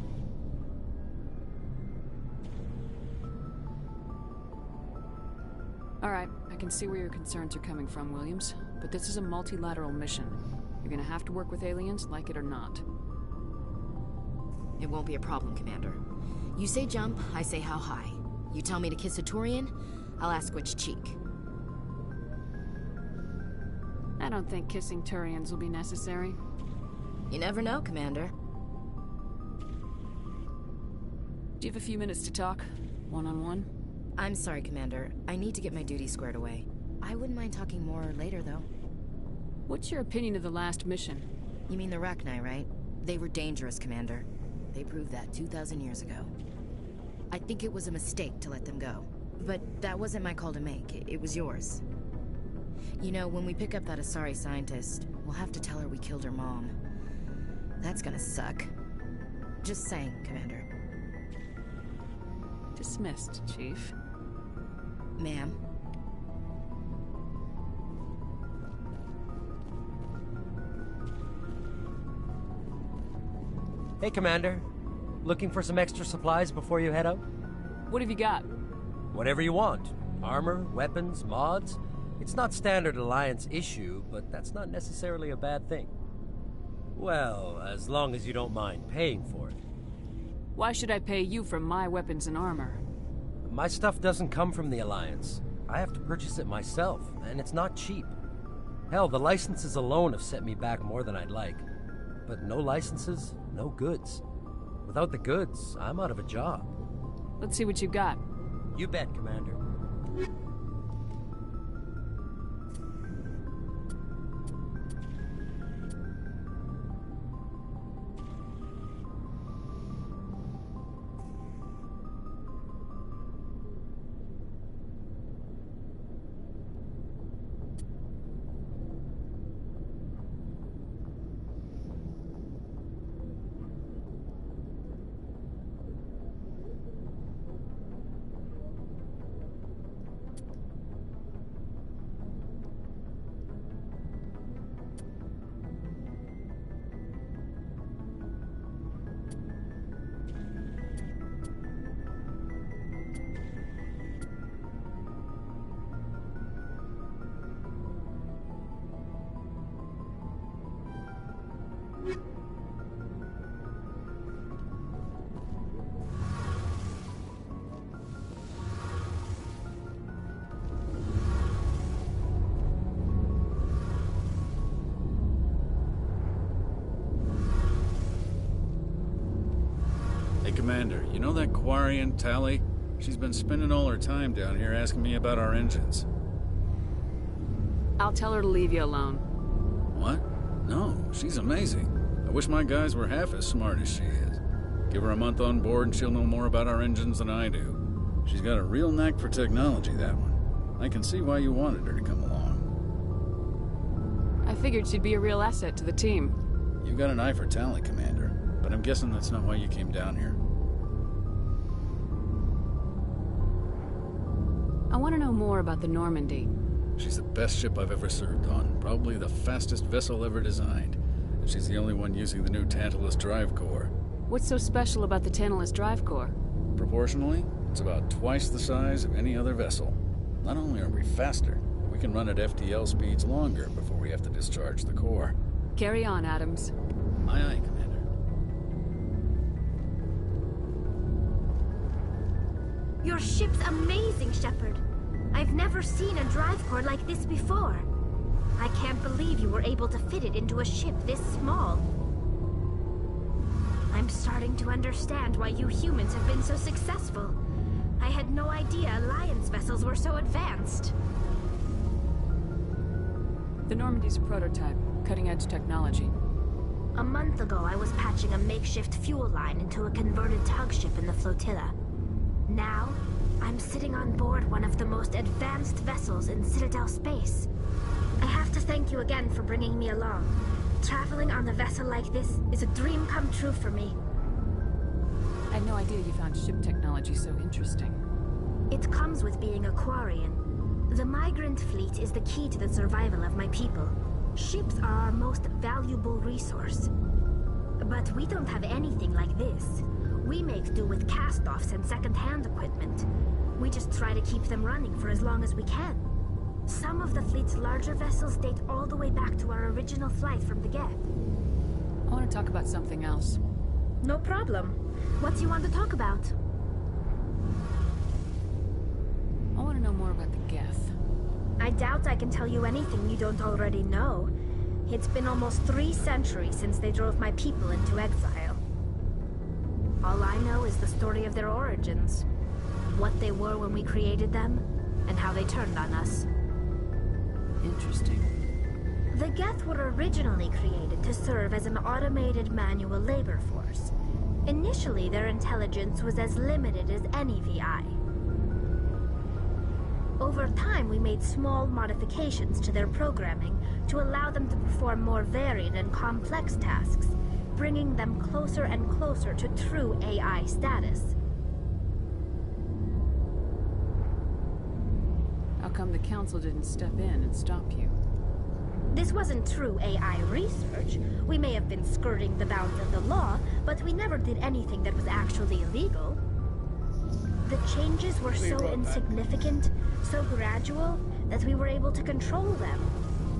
All right, I can see where your concerns are coming from, Williams. But this is a multilateral mission. You're gonna have to work with aliens, like it or not. It won't be a problem, Commander. You say jump, I say how high. You tell me to kiss a Turian, I'll ask which cheek. I don't think kissing Turians will be necessary. You never know, Commander. Do you have a few minutes to talk? One-on-one? I'm sorry, Commander. I need to get my duties squared away. I wouldn't mind talking more later, though. What's your opinion of the last mission? You mean the Rachni, right? They were dangerous, Commander. They proved that 2,000 years ago. I think it was a mistake to let them go. But that wasn't my call to make. It was yours. You know, when we pick up that Asari scientist, we'll have to tell her we killed her mom. That's gonna suck. Just saying, Commander. Dismissed, Chief. Ma'am? Hey, Commander. Looking for some extra supplies before you head out? What have you got? Whatever you want. Armor, weapons, mods. It's not standard Alliance issue, but that's not necessarily a bad thing. Well, as long as you don't mind paying for it. Why should I pay you for my weapons and armor? My stuff doesn't come from the Alliance. I have to purchase it myself, and it's not cheap. Hell, the licenses alone have set me back more than I'd like. But no licenses, no goods. Without the goods, I'm out of a job. Let's see what you got. You bet, Commander. Hey, Commander, you know that Quarian, Tali? She's been spending all her time down here asking me about our engines. I'll tell her to leave you alone. What? No, she's amazing. I wish my guys were half as smart as she is. Give her a month on board and she'll know more about our engines than I do. She's got a real knack for technology, that one. I can see why you wanted her to come along. I figured she'd be a real asset to the team. You got an eye for talent, Commander, but I'm guessing that's not why you came down here. I want to know more about the Normandy. She's the best ship I've ever served on, probably the fastest vessel ever designed. And she's the only one using the new Tantalus drive core. What's so special about the Tantalus drive core? Proportionally, it's about twice the size of any other vessel. Not only are we faster, we can run at FTL speeds longer before we have to discharge the core. Carry on, Adams. Aye, aye, Commander. Your ship's amazing, Shepard. I've never seen a drive core like this before. I can't believe you were able to fit it into a ship this small. I'm starting to understand why you humans have been so successful. I had no idea Alliance vessels were so advanced. The Normandy's a prototype, cutting-edge technology. A month ago, I was patching a makeshift fuel line into a converted tug ship in the flotilla. Now, I'm sitting on board one of the most advanced vessels in Citadel space. I have to thank you again for bringing me along. Traveling on a vessel like this is a dream come true for me. I had no idea you found ship technology so interesting. It comes with being a Quarian. The migrant fleet is the key to the survival of my people. Ships are our most valuable resource. But we don't have anything like this. We make do with cast-offs and second-hand equipment. We just try to keep them running for as long as we can. Some of the fleet's larger vessels date all the way back to our original flight from the Geth. I want to talk about something else. No problem. What do you want to talk about? I want to know more about the Geth. I doubt I can tell you anything you don't already know. It's been almost 3 centuries since they drove my people into exile. All I know is the story of their origins. What they were when we created them, and how they turned on us. Interesting. The Geth were originally created to serve as an automated manual labor force. Initially, their intelligence was as limited as any VI. Over time, we made small modifications to their programming to allow them to perform more varied and complex tasks, bringing them closer and closer to true AI status. How come the Council didn't step in and stop you? This wasn't true AI research. We may have been skirting the bounds of the law, but we never did anything that was actually illegal. The changes were so insignificant, so gradual, that we were able to control them.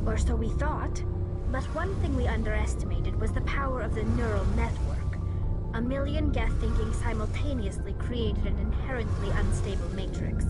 Or so we thought. But one thing we underestimated was the power of the neural network. 1 million Geth thinking simultaneously created an inherently unstable matrix.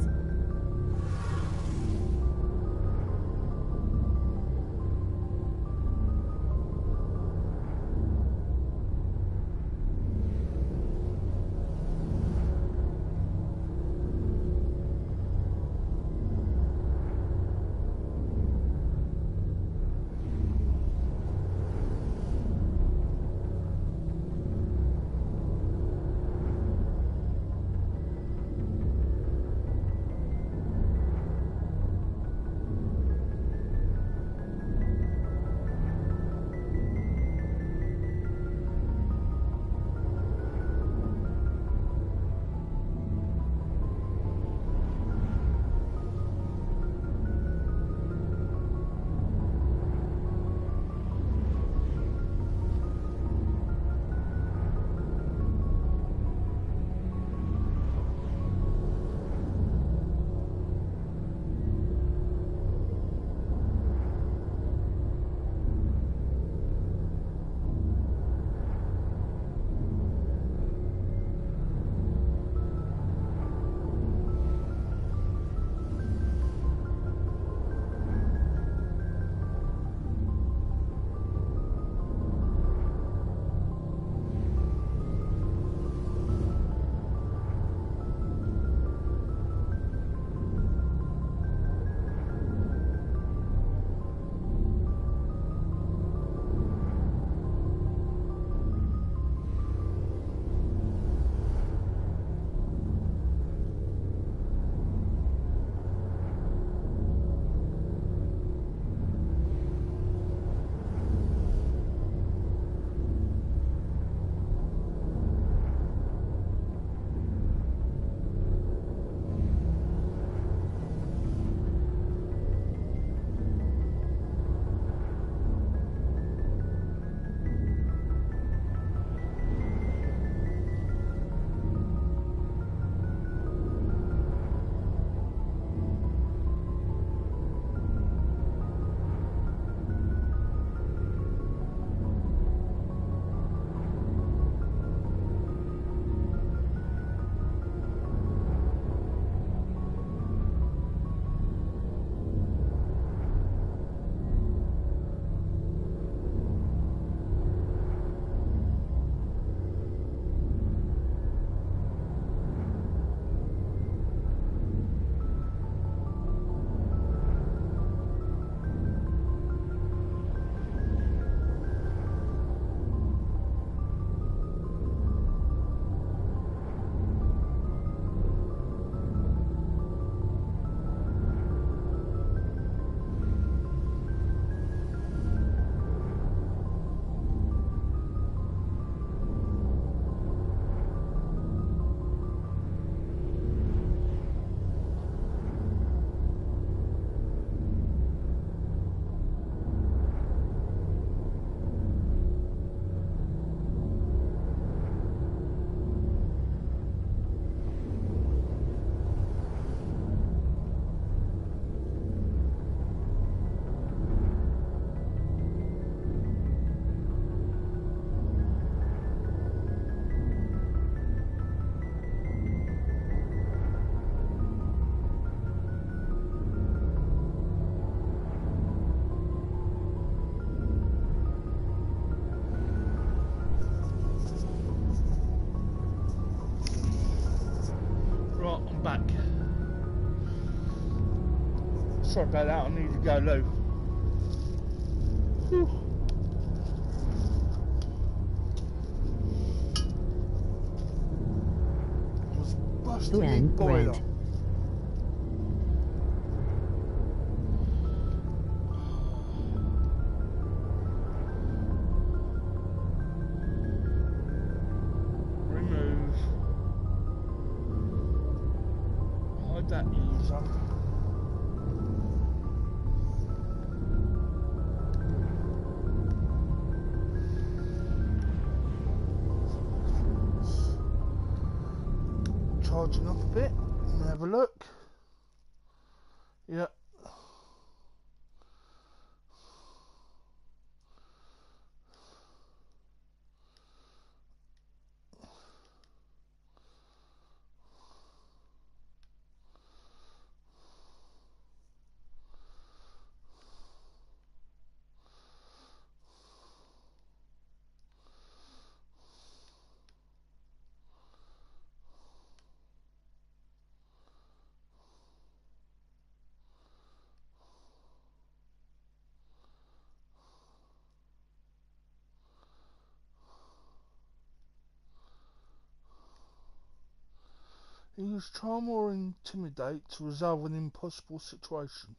Sorry about that, I need to go, Lou. Whew. I was busting the boiler. Remove. Hide that user. Charging up a bit. Let me have a look. Yep. Use charm or intimidate to resolve an impossible situation.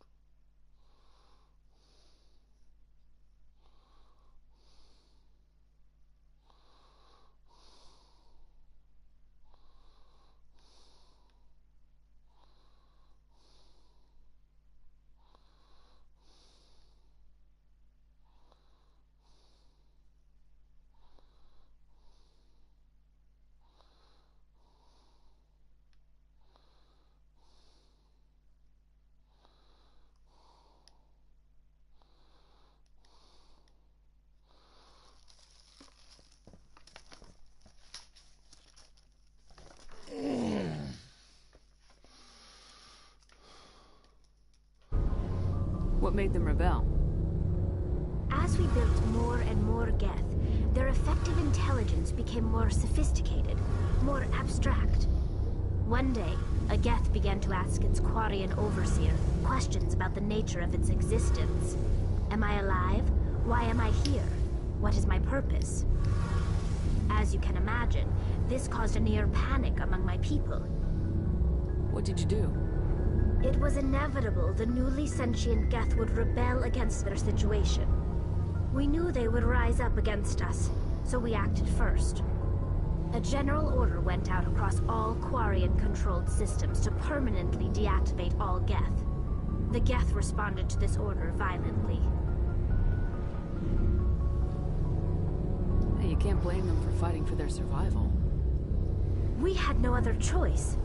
What made them rebel? As we built more and more Geth, their effective intelligence became more sophisticated, more abstract. One day, a Geth began to ask its Quarian overseer questions about the nature of its existence. Am I alive? Why am I here? What is my purpose? As you can imagine, this caused a near panic among my people. What did you do? It was inevitable the newly sentient Geth would rebel against their situation. We knew they would rise up against us, so we acted first. A general order went out across all Quarian-controlled systems to permanently deactivate all Geth. The Geth responded to this order violently. Hey, you can't blame them for fighting for their survival. We had no other choice.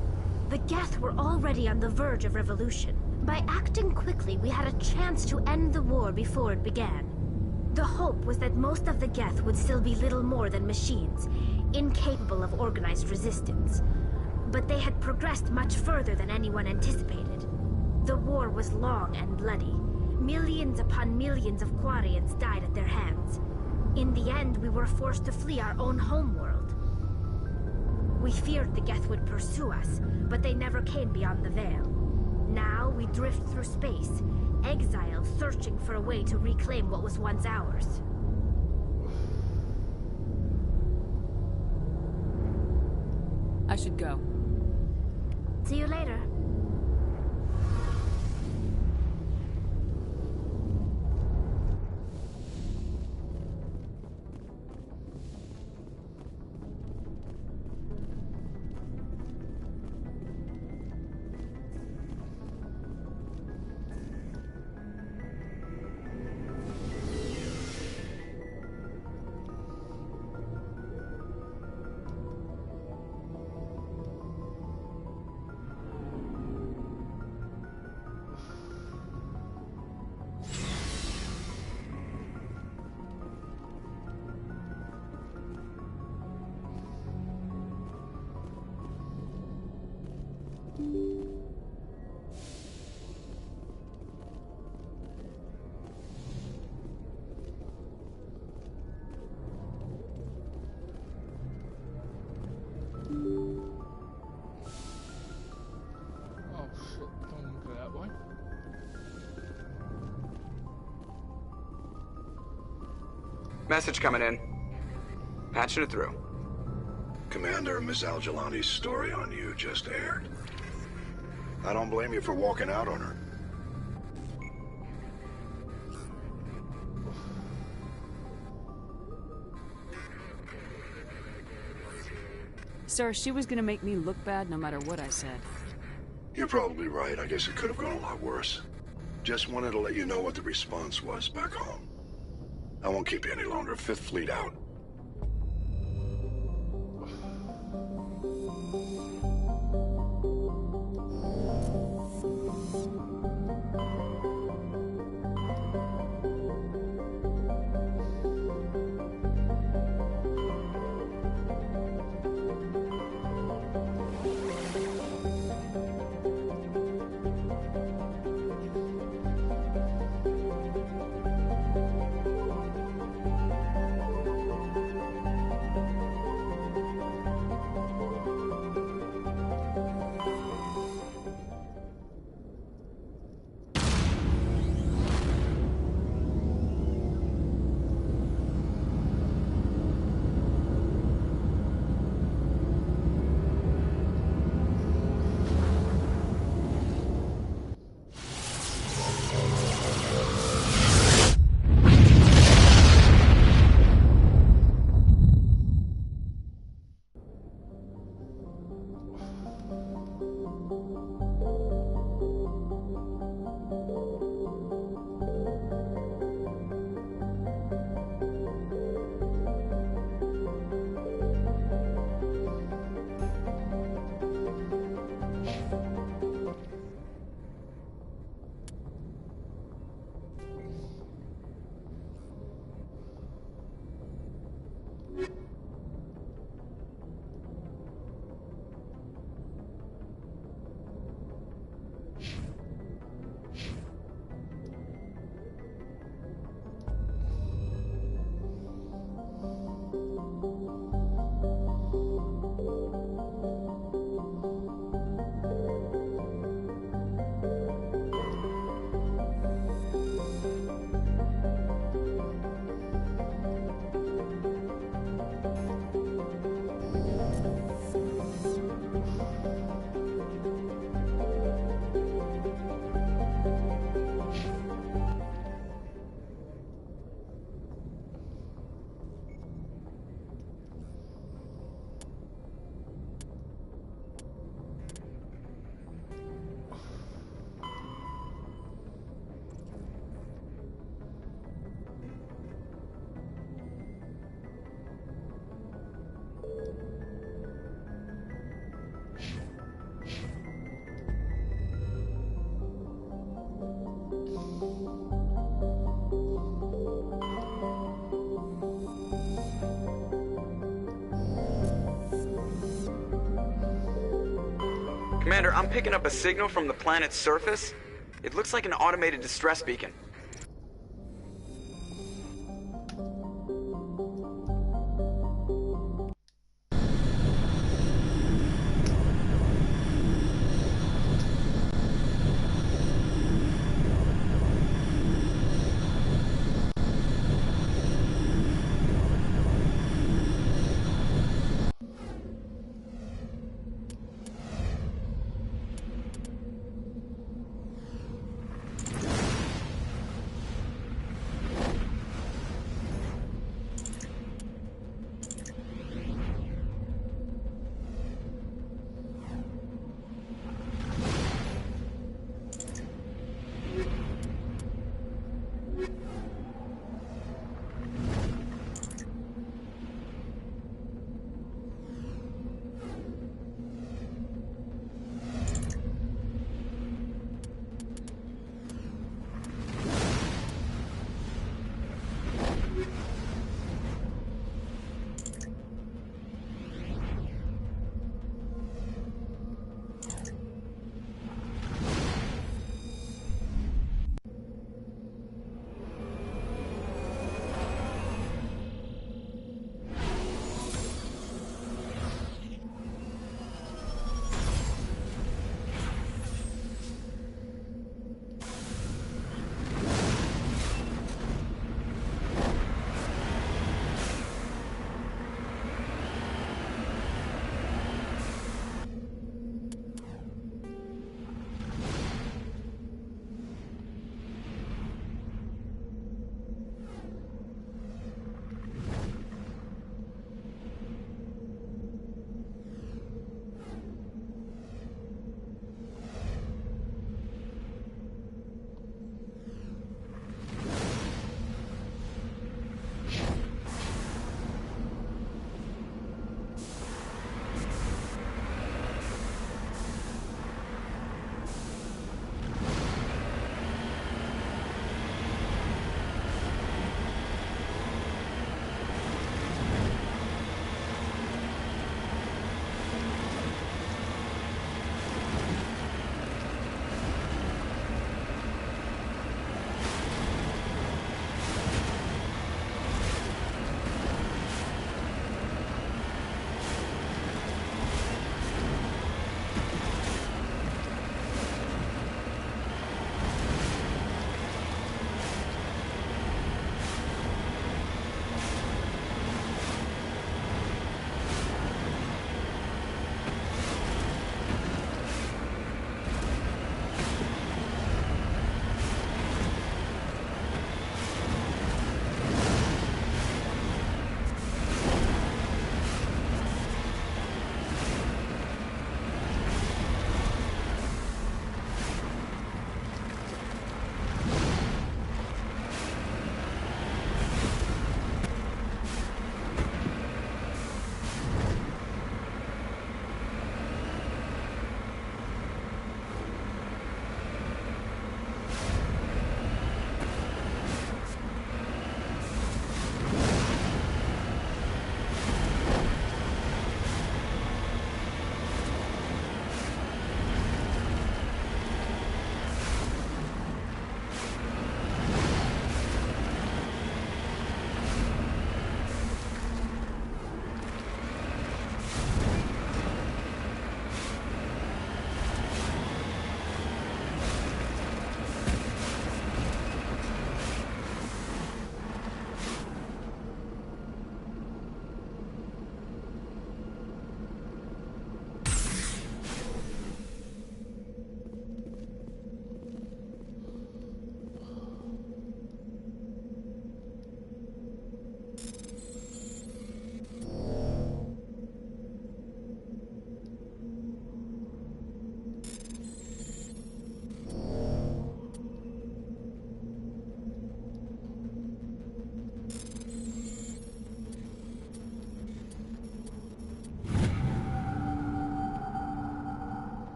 The Geth were already on the verge of revolution. By acting quickly, we had a chance to end the war before it began. The hope was that most of the Geth would still be little more than machines, incapable of organized resistance. But they had progressed much further than anyone anticipated. The war was long and bloody. Millions upon millions of Quarians died at their hands. In the end, we were forced to flee our own homeworld. We feared the Geth would pursue us, but they never came beyond the Veil. Now we drift through space, exiled, searching for a way to reclaim what was once ours. I should go. See you later. Message coming in. Patching it through. Commander, Ms. Al-Jalani's story on you just aired. I don't blame you for walking out on her. Sir, she was gonna make me look bad no matter what I said. You're probably right. I guess it could have gone a lot worse. Just wanted to let you know what the response was back home. I won't keep you any longer. Fifth Fleet out. Commander, I'm picking up a signal from the planet's surface. It looks like an automated distress beacon.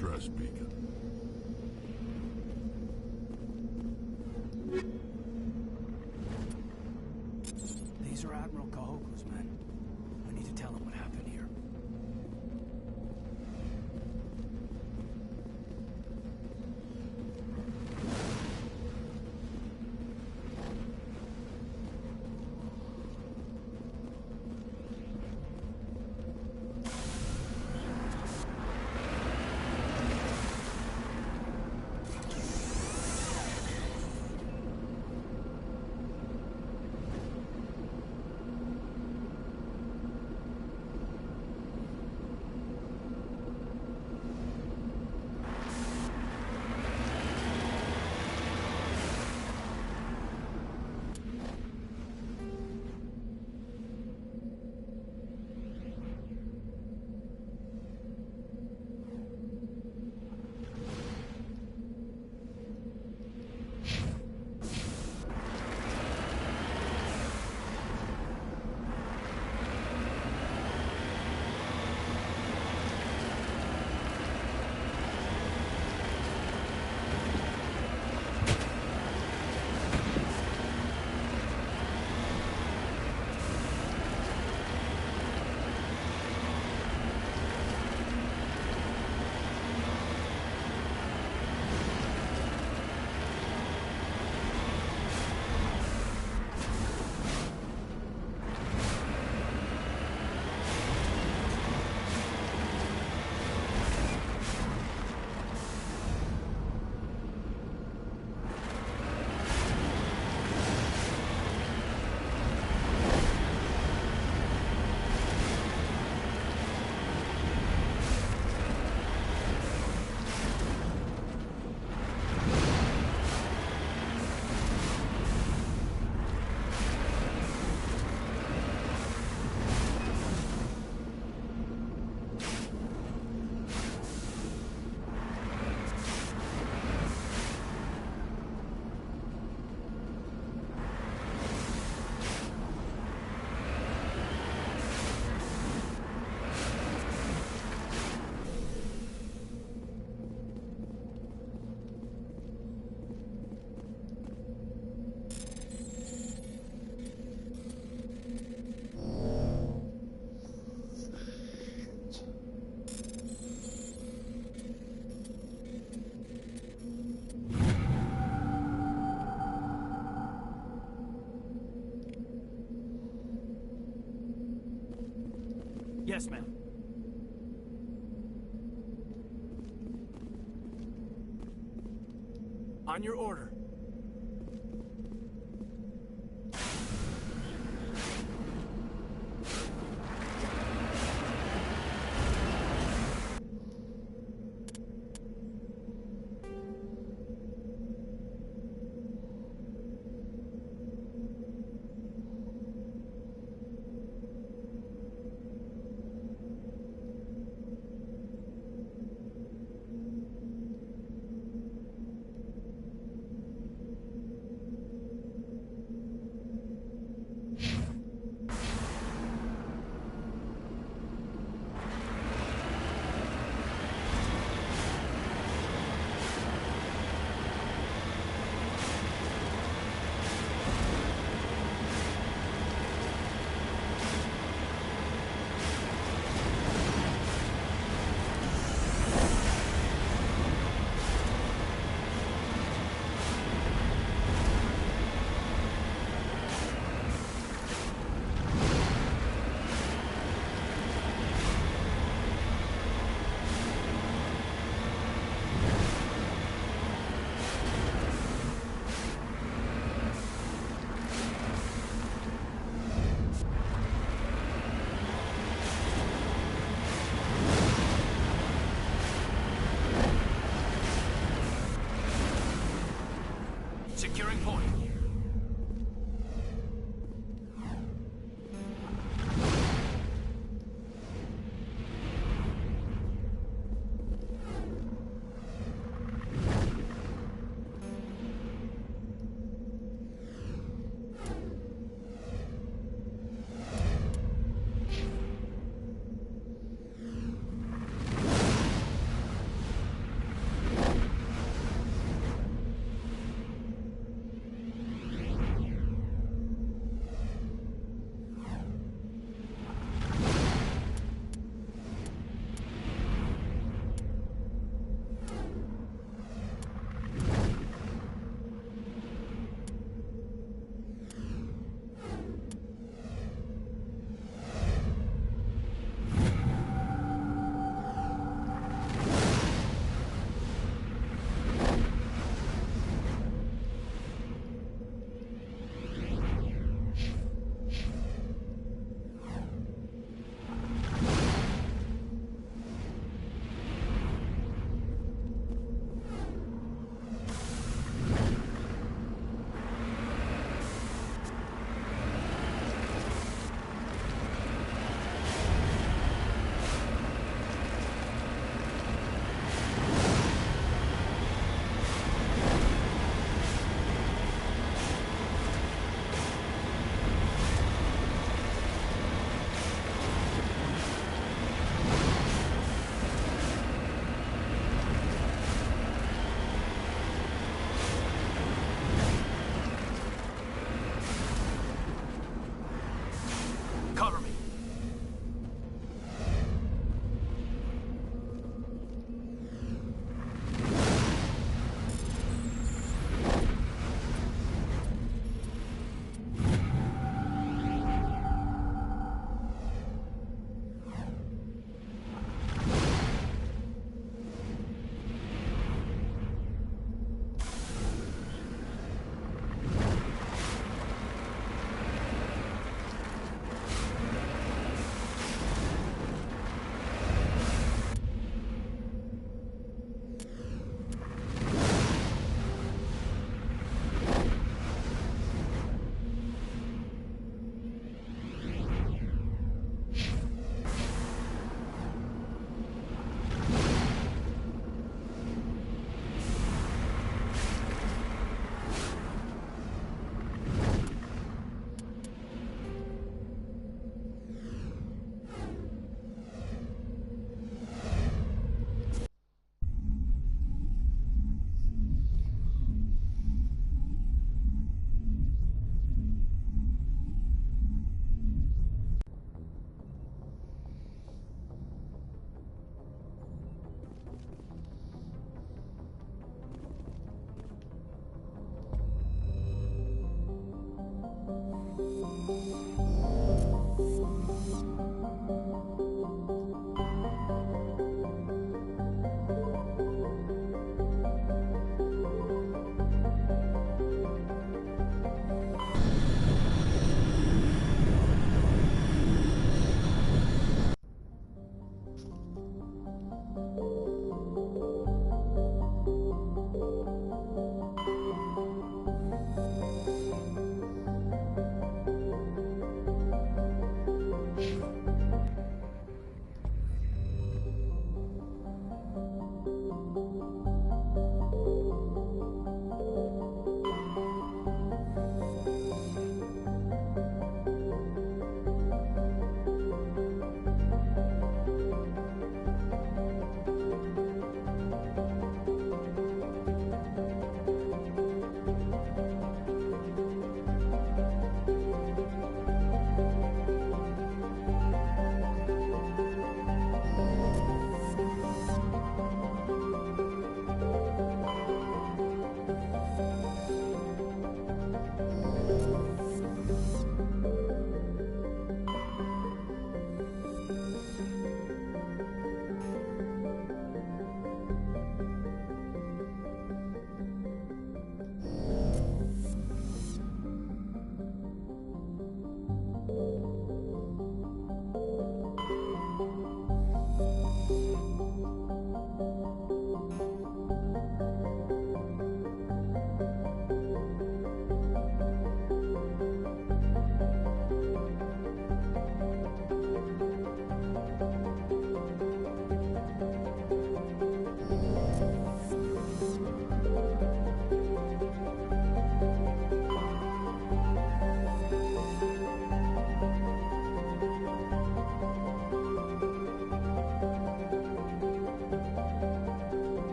distress beacon. These are Admiral Kahoku's men. We need to tell him what happened here. Yes, ma'am. On your order.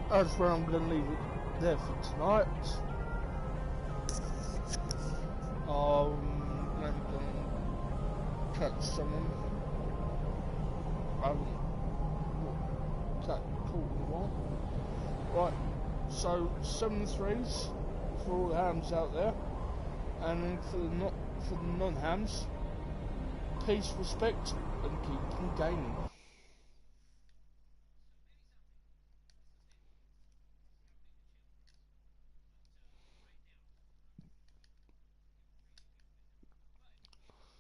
that's where I'm going to leave it there for tonight. Maybe going to catch someone. I haven't caught in a while. Right, so 7 threes for all the hams out there, and then for the non-hams, peace, respect, and keep on gaming.